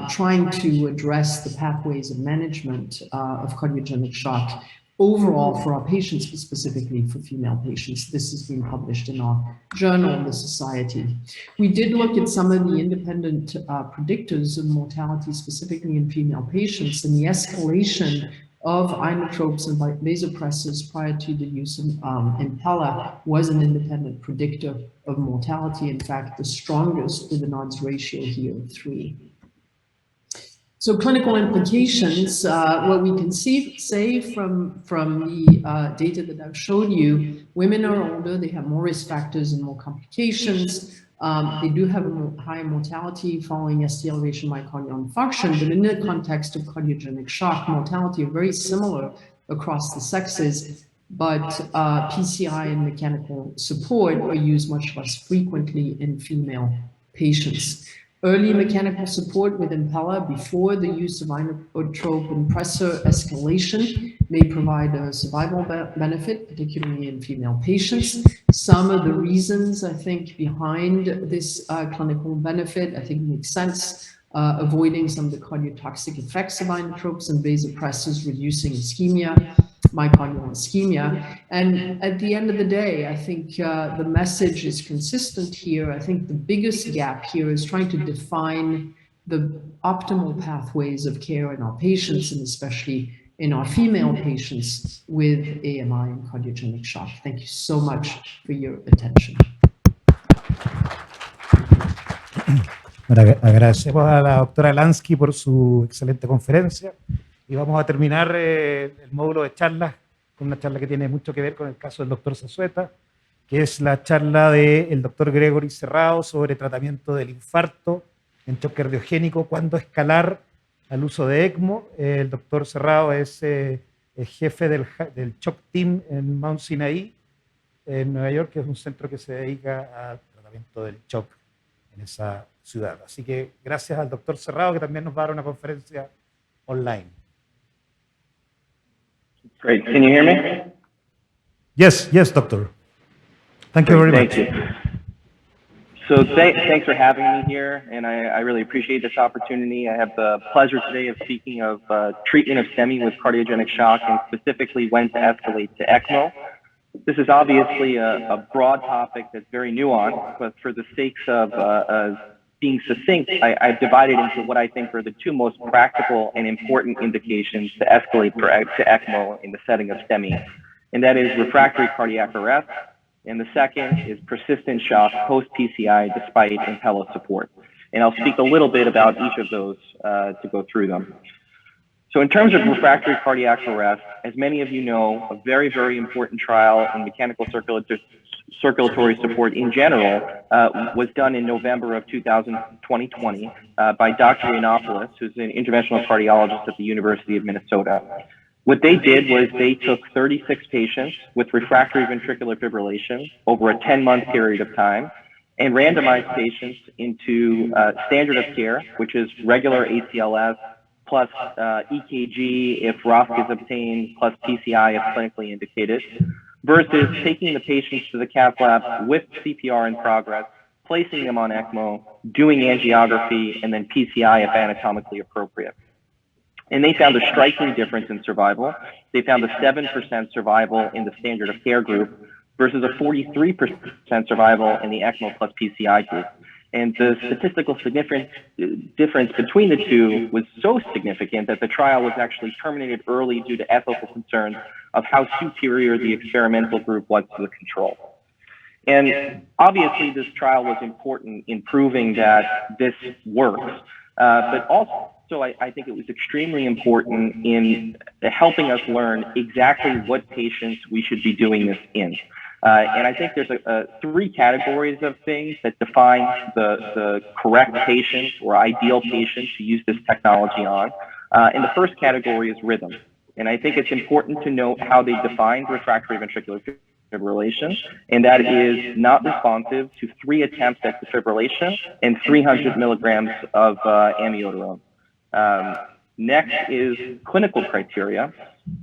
trying to address the pathways of management of cardiogenic shock overall for our patients, but specifically for female patients. This has been published in our journal, the Society. We did look at some of the independent predictors of mortality, specifically in female patients, and the escalation of inotropes and vasopressors prior to the use of Impella was an independent predictor of mortality. In fact, the strongest with an odds ratio here of 3. So clinical implications, what we can say from the data that I've showed you, women are older, they have more risk factors and more complications. They do have a higher mortality following ST elevation myocardial infarction, but in the context of cardiogenic shock, mortality are very similar across the sexes, but PCI and mechanical support are used much less frequently in female patients. Early mechanical support with Impella before the use of inotrope and pressor escalation may provide a survival benefit, particularly in female patients. Some of the reasons, I think, behind this clinical benefit, I think makes sense. Avoiding some of the cardiotoxic effects of inotropes and vasopressors, reducing ischemia, myocardial ischemia. And at the end of the day, I think the message is consistent here. I think the biggest gap here is trying to define the optimal pathways of care in our patients, and especially in our female patients with AMI and cardiogenic shock. Thank you so much for your attention. Bueno, agradecemos a la doctora Lansky por su excelente conferencia y vamos a terminar el módulo de charlas con una charla que tiene mucho que ver con el caso del doctor Zazueta, que es la charla del doctor Gregory Serrao sobre tratamiento del infarto en shock cardiogénico, cuándo escalar al uso de ECMO. El doctor Serrao es el jefe del shock team en Mount Sinai, en Nueva York, que es un centro que se dedica al tratamiento del shock en esa ciudad. Así que gracias al doctor Serrao, que también nos va a dar una conferencia online. Great. Can you hear me? Yes, doctor. Thank you very much. Thank you. So thanks for having me here, and I really appreciate this opportunity. I have the pleasure today of speaking of treatment of STEMI with cardiogenic shock, and specifically when to escalate to ECMO. This is obviously a broad topic that's very nuanced, but for the sakes of being succinct, I've divided into what I think are the two most practical and important indications to escalate to ECMO in the setting of STEMI. And that is refractory cardiac arrest, and the second is persistent shock post-PCI despite Impella support. And I'll speak a little bit about each of those to go through them. So in terms of refractory cardiac arrest, as many of you know, a very, very important trial in mechanical circulatory support in general was done in November of 2020 by Dr. Yiannopoulos, who's an interventional cardiologist at the University of Minnesota. What they did was they took 36 patients with refractory ventricular fibrillation over a 10-month period of time and randomized patients into standard of care, which is regular ACLS, plus EKG if ROSC is obtained, plus PCI if clinically indicated, versus taking the patients to the cath lab with CPR in progress, placing them on ECMO, doing angiography, and then PCI if anatomically appropriate. And they found a striking difference in survival. They found a 7% survival in the standard of care group versus a 43% survival in the ECMO plus PCI group. And the statistical difference between the two was so significant that the trial was actually terminated early due to ethical concerns of how superior the experimental group was to the control. And obviously this trial was important in proving that this works, but also I think it was extremely important in helping us learn exactly what patients we should be doing this in. And I think there's three categories of things that define the correct patient or ideal patient to use this technology on. And the first category is rhythm. And I think it's important to note how they defined refractory ventricular fibrillation, and that is not responsive to 3 attempts at defibrillation and 300 milligrams of amiodarone. Next is clinical criteria.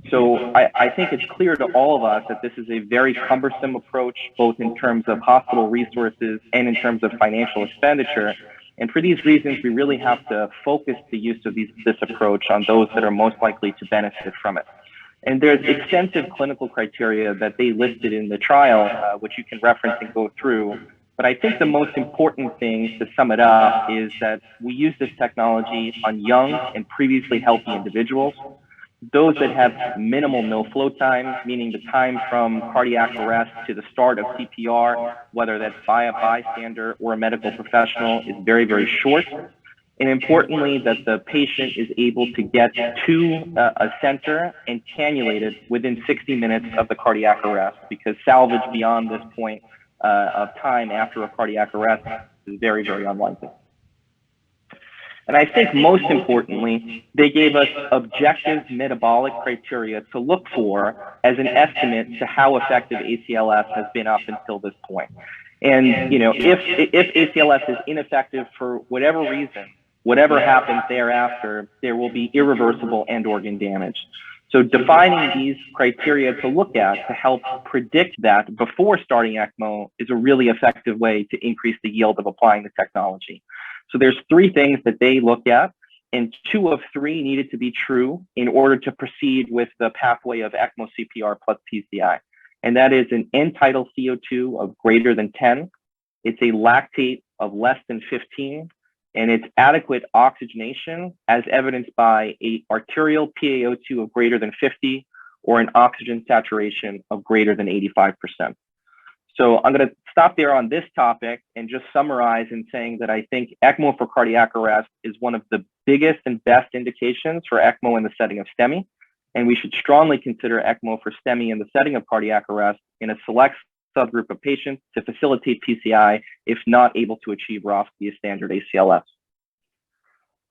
So I think it's clear to all of us that this is a very cumbersome approach, both in terms of hospital resources and in terms of financial expenditure. And for these reasons, we really have to focus the use of this approach on those that are most likely to benefit from it. And there's extensive clinical criteria that they listed in the trial, which you can reference and go through. But I think the most important thing, to sum it up, is that we use this technology on young and previously healthy individuals, those that have minimal no-flow time, meaning the time from cardiac arrest to the start of CPR, whether that's by a bystander or a medical professional, is very, very short. And importantly, that the patient is able to get to a center and cannulated within 60 minutes of the cardiac arrest, because salvage beyond this point of time after a cardiac arrest is very, very unlikely. And I think most importantly, they gave us objective metabolic criteria to look for as an estimate to how effective ACLS has been up until this point. And, you know, if ACLS is ineffective for whatever reason, whatever happens thereafter, there will be irreversible end organ damage. So defining these criteria to look at to help predict that before starting ECMO is a really effective way to increase the yield of applying the technology. So there's 3 things that they look at, and 2 of 3 needed to be true in order to proceed with the pathway of ECMO CPR plus PCI. And that is an end tidal CO2 of greater than 10, it's a lactate of less than 15, and it's adequate oxygenation as evidenced by a arterial PaO2 of greater than 50 or an oxygen saturation of greater than 85%. So I'm going to stop there on this topic and just summarize in saying that I think ECMO for cardiac arrest is one of the biggest and best indications for ECMO in the setting of STEMI. And we should strongly consider ECMO for STEMI in the setting of cardiac arrest in a select subgroup of patients to facilitate PCI if not able to achieve ROS via standard ACLS.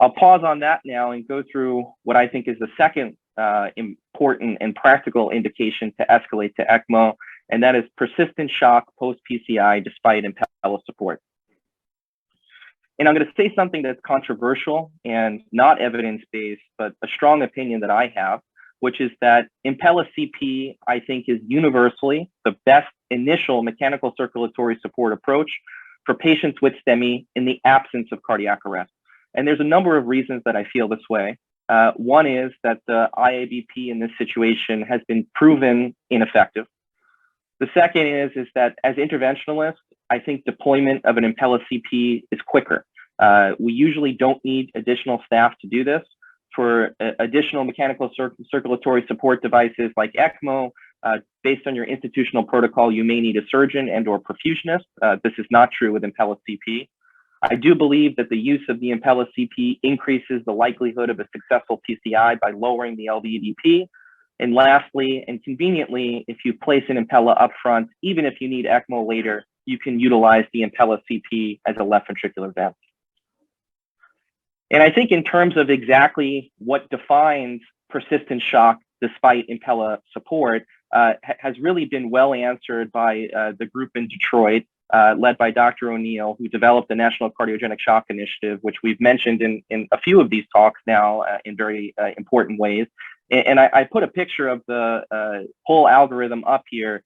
I'll pause on that now and go through what I think is the second important and practical indication to escalate to ECMO, and that is persistent shock post-PCI despite Impella support. And I'm going to say something that's controversial and not evidence-based, but a strong opinion that I have, which is that Impella CP, I think, is universally the best initial mechanical circulatory support approach for patients with STEMI in the absence of cardiac arrest. And there's a number of reasons that I feel this way. One is that the IABP in this situation has been proven ineffective. The second is that as interventionalists, I think deployment of an Impella CP is quicker. We usually don't need additional staff to do this. For additional mechanical circulatory support devices like ECMO, based on your institutional protocol, you may need a surgeon and or perfusionist. This is not true with Impella CP. I do believe that the use of the Impella CP increases the likelihood of a successful PCI by lowering the LVEDP. And lastly, and conveniently, if you place an Impella up front, even if you need ECMO later, you can utilize the Impella CP as a left ventricular vent. And I think in terms of exactly what defines persistent shock despite Impella support has really been well answered by the group in Detroit, led by Dr. O'Neill, who developed the National Cardiogenic Shock Initiative, which we've mentioned in a few of these talks now in very important ways. And I put a picture of the whole algorithm up here,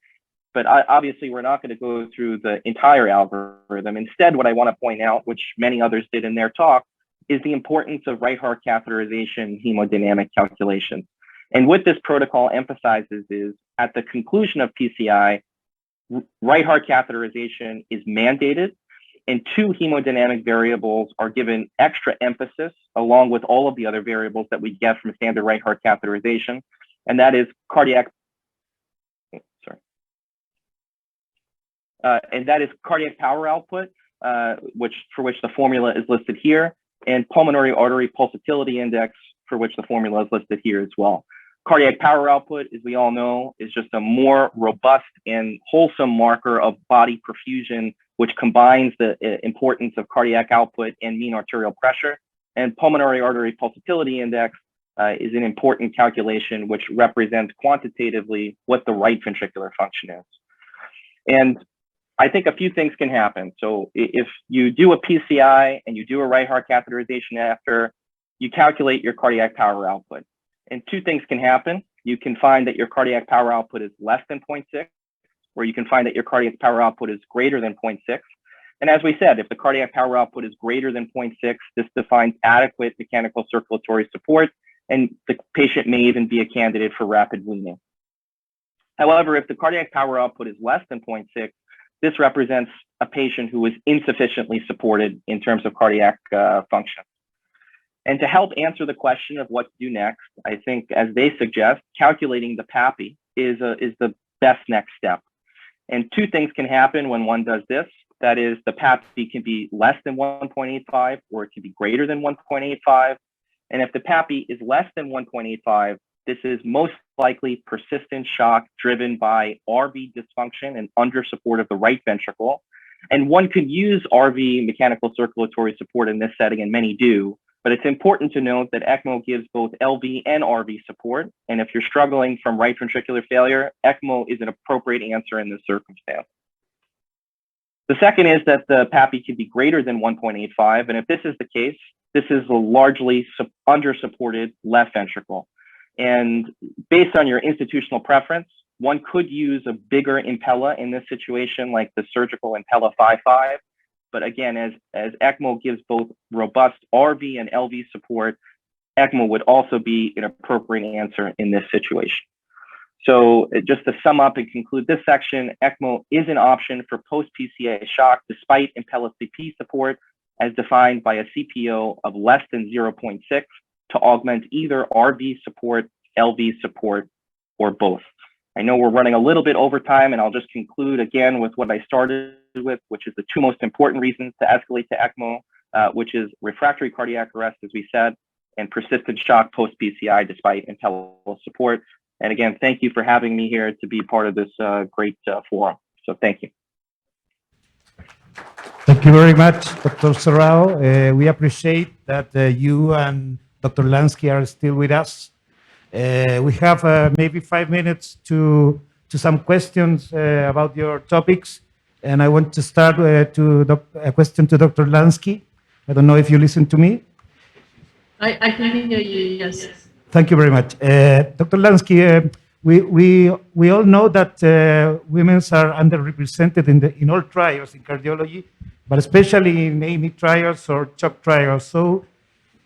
but obviously we're not going to go through the entire algorithm. Instead, what I want to point out, which many others did in their talk, is the importance of right heart catheterization hemodynamic calculations. And what this protocol emphasizes is at the conclusion of PCI, right heart catheterization is mandated, and 2 hemodynamic variables are given extra emphasis along with all of the other variables that we get from standard right heart catheterization, and that is cardiac power output, for which the formula is listed here, and pulmonary artery pulsatility index, for which the formula is listed here as well. Cardiac power output, as we all know, is just a more robust and wholesome marker of body perfusion, which combines the importance of cardiac output and mean arterial pressure. And pulmonary artery pulsatility index is an important calculation which represents quantitatively what the right ventricular function is. And I think a few things can happen. So if you do a PCI and you do a right heart catheterization after, you calculate your cardiac power output. And 2 things can happen. You can find that your cardiac power output is less than 0.6, or you can find that your cardiac power output is greater than 0.6. And as we said, if the cardiac power output is greater than 0.6, this defines adequate mechanical circulatory support, and the patient may even be a candidate for rapid weaning. However, if the cardiac power output is less than 0.6, this represents a patient who is insufficiently supported in terms of cardiac function. And to help answer the question of what to do next, I think, as they suggest, calculating the PAPI is the best next step. And 2 things can happen when one does this. That is, the PAPI can be less than 1.85, or it can be greater than 1.85. And if the PAPI is less than 1.85, this is most likely persistent shock driven by RV dysfunction and under support of the right ventricle. And one could use RV mechanical circulatory support in this setting, and many do, but it's important to note that ECMO gives both LV and RV support. And if you're struggling from right ventricular failure, ECMO is an appropriate answer in this circumstance. The second is that the PAPI could be greater than 1.85. And if this is the case, this is a largely under-supported left ventricle. And based on your institutional preference, one could use a bigger Impella in this situation, like the surgical Impella 5.5. But again, as ECMO gives both robust RV and LV support, ECMO would also be an appropriate answer in this situation. So just to sum up and conclude this section, ECMO is an option for post-PCA shock despite Impella CP support as defined by a CPO of less than 0.6 to augment either RV support, LV support, or both. I know we're running a little bit over time, and I'll just conclude again with what I started with, which is the two most important reasons to escalate to ECMO, which is refractory cardiac arrest, as we said, and persistent shock post-PCI despite Impella support. And again, thank you for having me here to be part of this great forum. So thank you. Thank you very much, Dr. Serrao. We appreciate that you and Dr. Lansky are still with us. We have maybe 5 minutes to some questions about your topics. And I want to start a question to Dr. Lansky. I don't know if you listen to me. I can hear you, yes. Thank you very much. Dr. Lansky, we all know that women are underrepresented in all trials in cardiology, but especially in AMI trials or shock trials. So,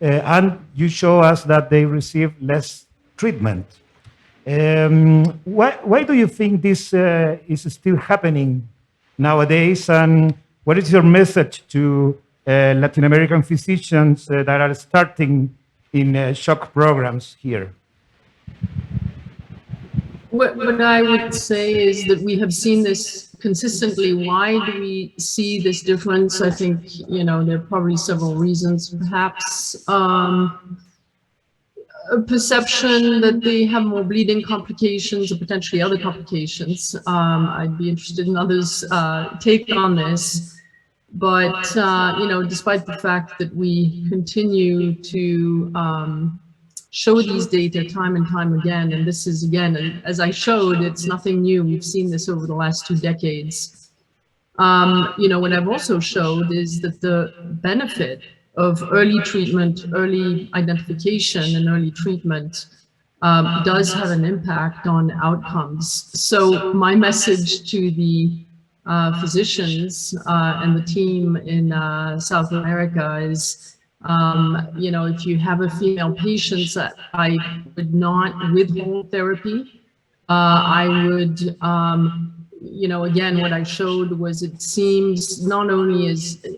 and you show us that they receive less treatment. Why do you think this is still happening nowadays? And what is your message to Latin American physicians that are starting in shock programs here? What I would say is that we have seen this consistently. Why do we see this difference? I think, you know, there are probably several reasons. Perhaps a perception that they have more bleeding complications or potentially other complications. I'd be interested in others' take on this. But, you know, despite the fact that we continue to show these data time and time again, and this is, again, as I showed, it's nothing new. We've seen this over the last 2 decades. You know, what I've also showed is that the benefit of early treatment, early identification and early treatment does have an impact on outcomes. So my message to the physicians and the team in South America is, you know, if you have a female patient, I would not withhold therapy. I would, you know, again, what I showed was it seems not only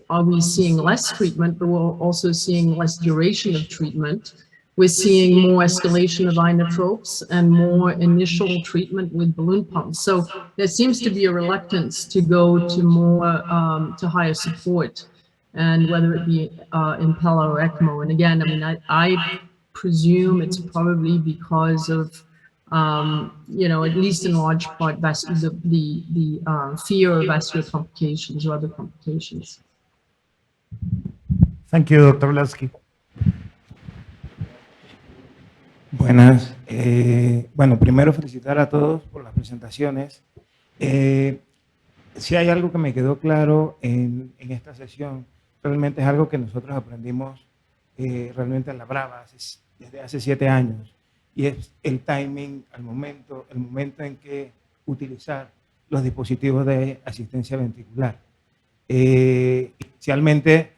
are we seeing less treatment, but we're also seeing less duration of treatment. We're seeing more escalation of inotropes and more initial treatment with balloon pumps. So there seems to be a reluctance to go to more, to higher support, and whether it be Impella or ECMO. And again, I mean, I presume it's probably because of, you know, at least in large part, the fear of vascular complications or other complications. Thank you, Dr. Lansky. Buenas. Bueno, primero felicitar a todos por las presentaciones. Si hay algo que me quedó claro en esta sesión, realmente es algo que nosotros aprendimos realmente en la Brava desde hace 7 años, y es el timing, el momento en que utilizar los dispositivos de asistencia ventricular. Inicialmente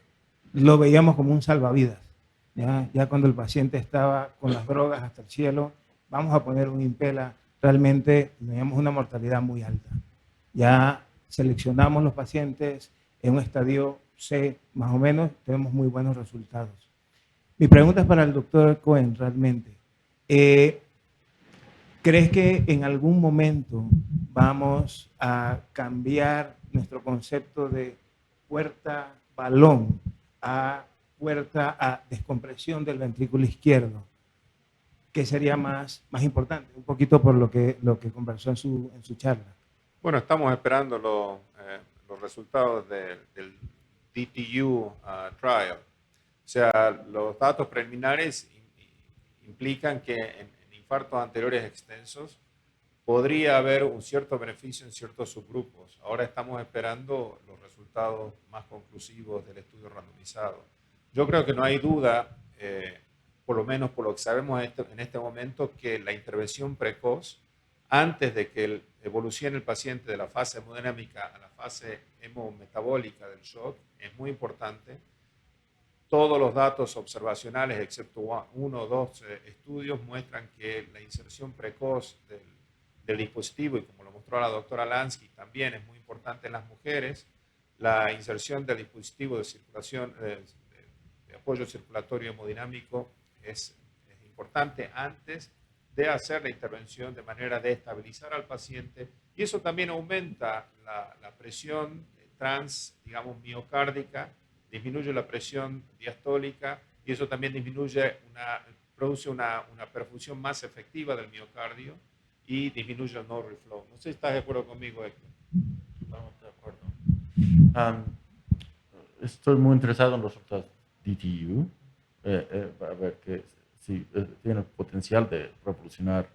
lo veíamos como un salvavidas. Ya cuando el paciente estaba con las drogas hasta el cielo, vamos a poner un Impella, realmente teníamos una mortalidad muy alta. Ya seleccionamos los pacientes en un estadio C, más o menos, tenemos muy buenos resultados. Mi pregunta es para el doctor Cohen, realmente. ¿Crees que en algún momento vamos a cambiar nuestro concepto de puerta-balón a puerta a descompresión del ventrículo izquierdo? ¿qué sería más importante? Un poquito por lo que conversó en su charla. Bueno, estamos esperando los resultados del DTU trial. O sea, los datos preliminares implican que en infartos anteriores extensos podría haber un cierto beneficio en ciertos subgrupos. Ahora estamos esperando los resultados más conclusivos del estudio randomizado. Yo creo que no hay duda, por lo menos por lo que sabemos en este momento, que la intervención precoz, antes de que evolucione el paciente de la fase hemodinámica a la fase hemometabólica del shock, es muy importante. Todos los datos observacionales, excepto uno o dos estudios, muestran que la inserción precoz del dispositivo, y como lo mostró la doctora Lansky, también es muy importante en las mujeres. La inserción del dispositivo de circulación, de apoyo circulatorio hemodinámico es importante antes de hacer la intervención de manera de estabilizar al paciente, y eso también aumenta la presión digamos, miocárdica, disminuye la presión diastólica, y eso también produce una perfusión más efectiva del miocardio y disminuye el no reflow. No sé si estás de acuerdo conmigo, Hector. Totalmente de acuerdo. Estoy muy interesado en los resultados DTU, a ver que sí, tiene el potencial de revolucionar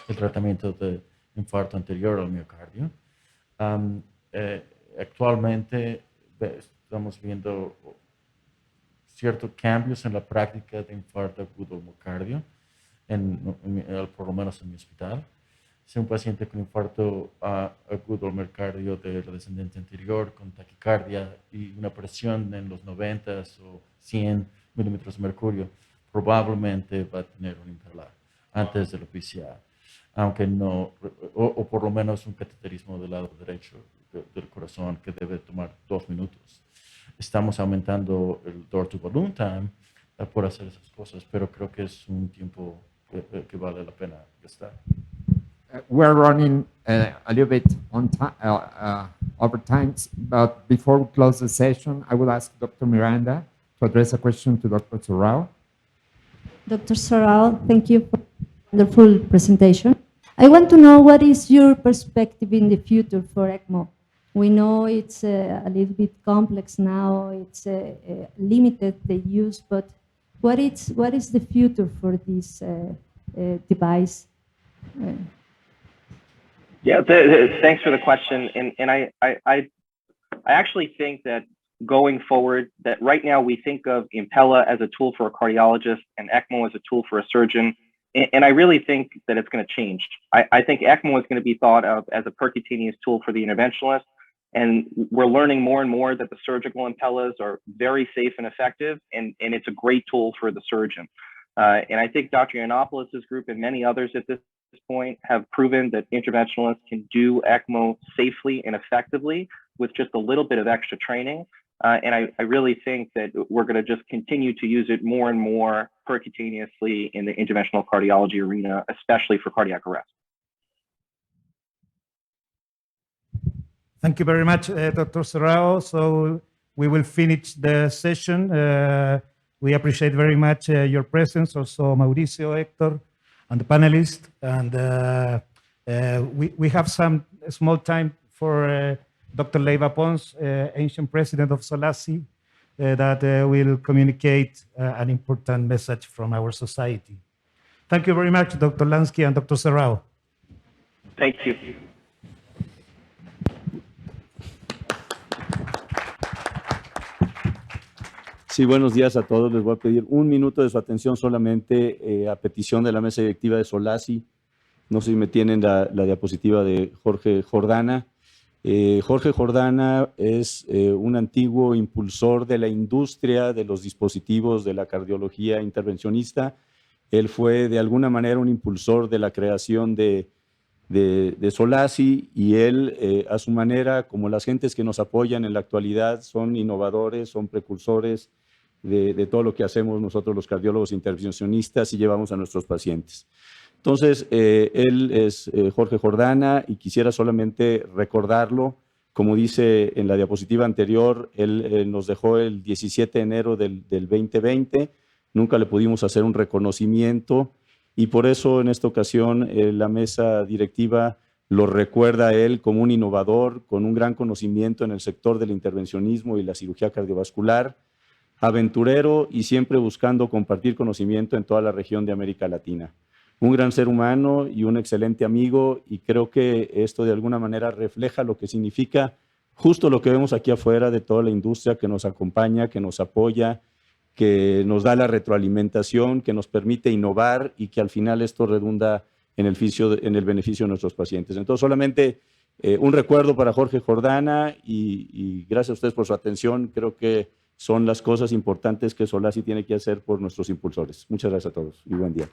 el tratamiento de infarto anterior al miocardio. Actualmente estamos viendo ciertos cambios en la práctica de infarto agudo al miocardio, por lo menos en mi hospital. Si un paciente con infarto agudo al miocardio de la descendente anterior, con taquicardia y una presión en los 90 o 100 milímetros de mercurio, probablemente va a tener un impelar antes de la PCA, aunque no, o por lo menos un cateterismo del lado derecho del corazón que debe tomar 2 minutos. Estamos aumentando el door to balloon time por hacer esas cosas, pero creo que es un tiempo que vale la pena gastar. We're running a little bit on over time, but before we close the session, I would ask Dr. Miranda to address a question to Dr. Serrao. Dr. Serrao, thank you for the wonderful presentation. I want to know what is your perspective in the future for ECMO. We know it's a little bit complex now, it's limited the use, but what is the future for this device? Yeah, thanks for the question. And I actually think that going forward, that right now we think of Impella as a tool for a cardiologist and ECMO as a tool for a surgeon. And I really think that it's going to change. I think ECMO is going to be thought of as a percutaneous tool for the interventionalist. And we're learning more and more that the surgical Impellas are very safe and effective, and it's a great tool for the surgeon. And I think Dr. Yiannopoulos' group and many others at this point have proven that interventionalists can do ECMO safely and effectively with just a little bit of extra training. And I really think that we're going to just continue to use it more and more percutaneously in the interventional cardiology arena, especially for cardiac arrest. Thank you very much, Dr. Serrao. So we will finish the session. We appreciate very much your presence, also Mauricio, Hector, and the panelists. And we have some small time for Dr. Leiva Pons, ancient president of SOLACI, that will communicate an important message from our society. Thank you very much, Dr. Lansky and Dr. Serrao. Thank you. Sí, buenos días a todos. Les voy a pedir 1 minuto de su atención solamente a petición de la mesa directiva de SOLACI. No sé si me tienen la diapositiva de Jorge Jordana. Jorge Jordana es un antiguo impulsor de la industria de los dispositivos de la cardiología intervencionista. Él fue de alguna manera un impulsor de la creación de SOLACI, y él a su manera, como las gentes que nos apoyan en la actualidad, son innovadores, son precursores de todo lo que hacemos nosotros los cardiólogos intervencionistas y llevamos a nuestros pacientes. Entonces, él es Jorge Jordana, y quisiera solamente recordarlo. Como dice en la diapositiva anterior, él nos dejó el 17 de enero del 2020, nunca le pudimos hacer un reconocimiento, y por eso en esta ocasión la mesa directiva lo recuerda a él como un innovador, con un gran conocimiento en el sector del intervencionismo y la cirugía cardiovascular, aventurero y siempre buscando compartir conocimiento en toda la región de América Latina. Un gran ser humano y un excelente amigo, y creo que esto de alguna manera refleja lo que significa justo lo que vemos aquí afuera de toda la industria que nos acompaña, que nos apoya, que nos da la retroalimentación, que nos permite innovar y que al final esto redunda en el beneficio de nuestros pacientes. Entonces, solamente un recuerdo para Jorge Jordana y gracias a ustedes por su atención. Creo que son las cosas importantes que SOLACI tiene que hacer por nuestros impulsores. Muchas gracias a todos y buen día.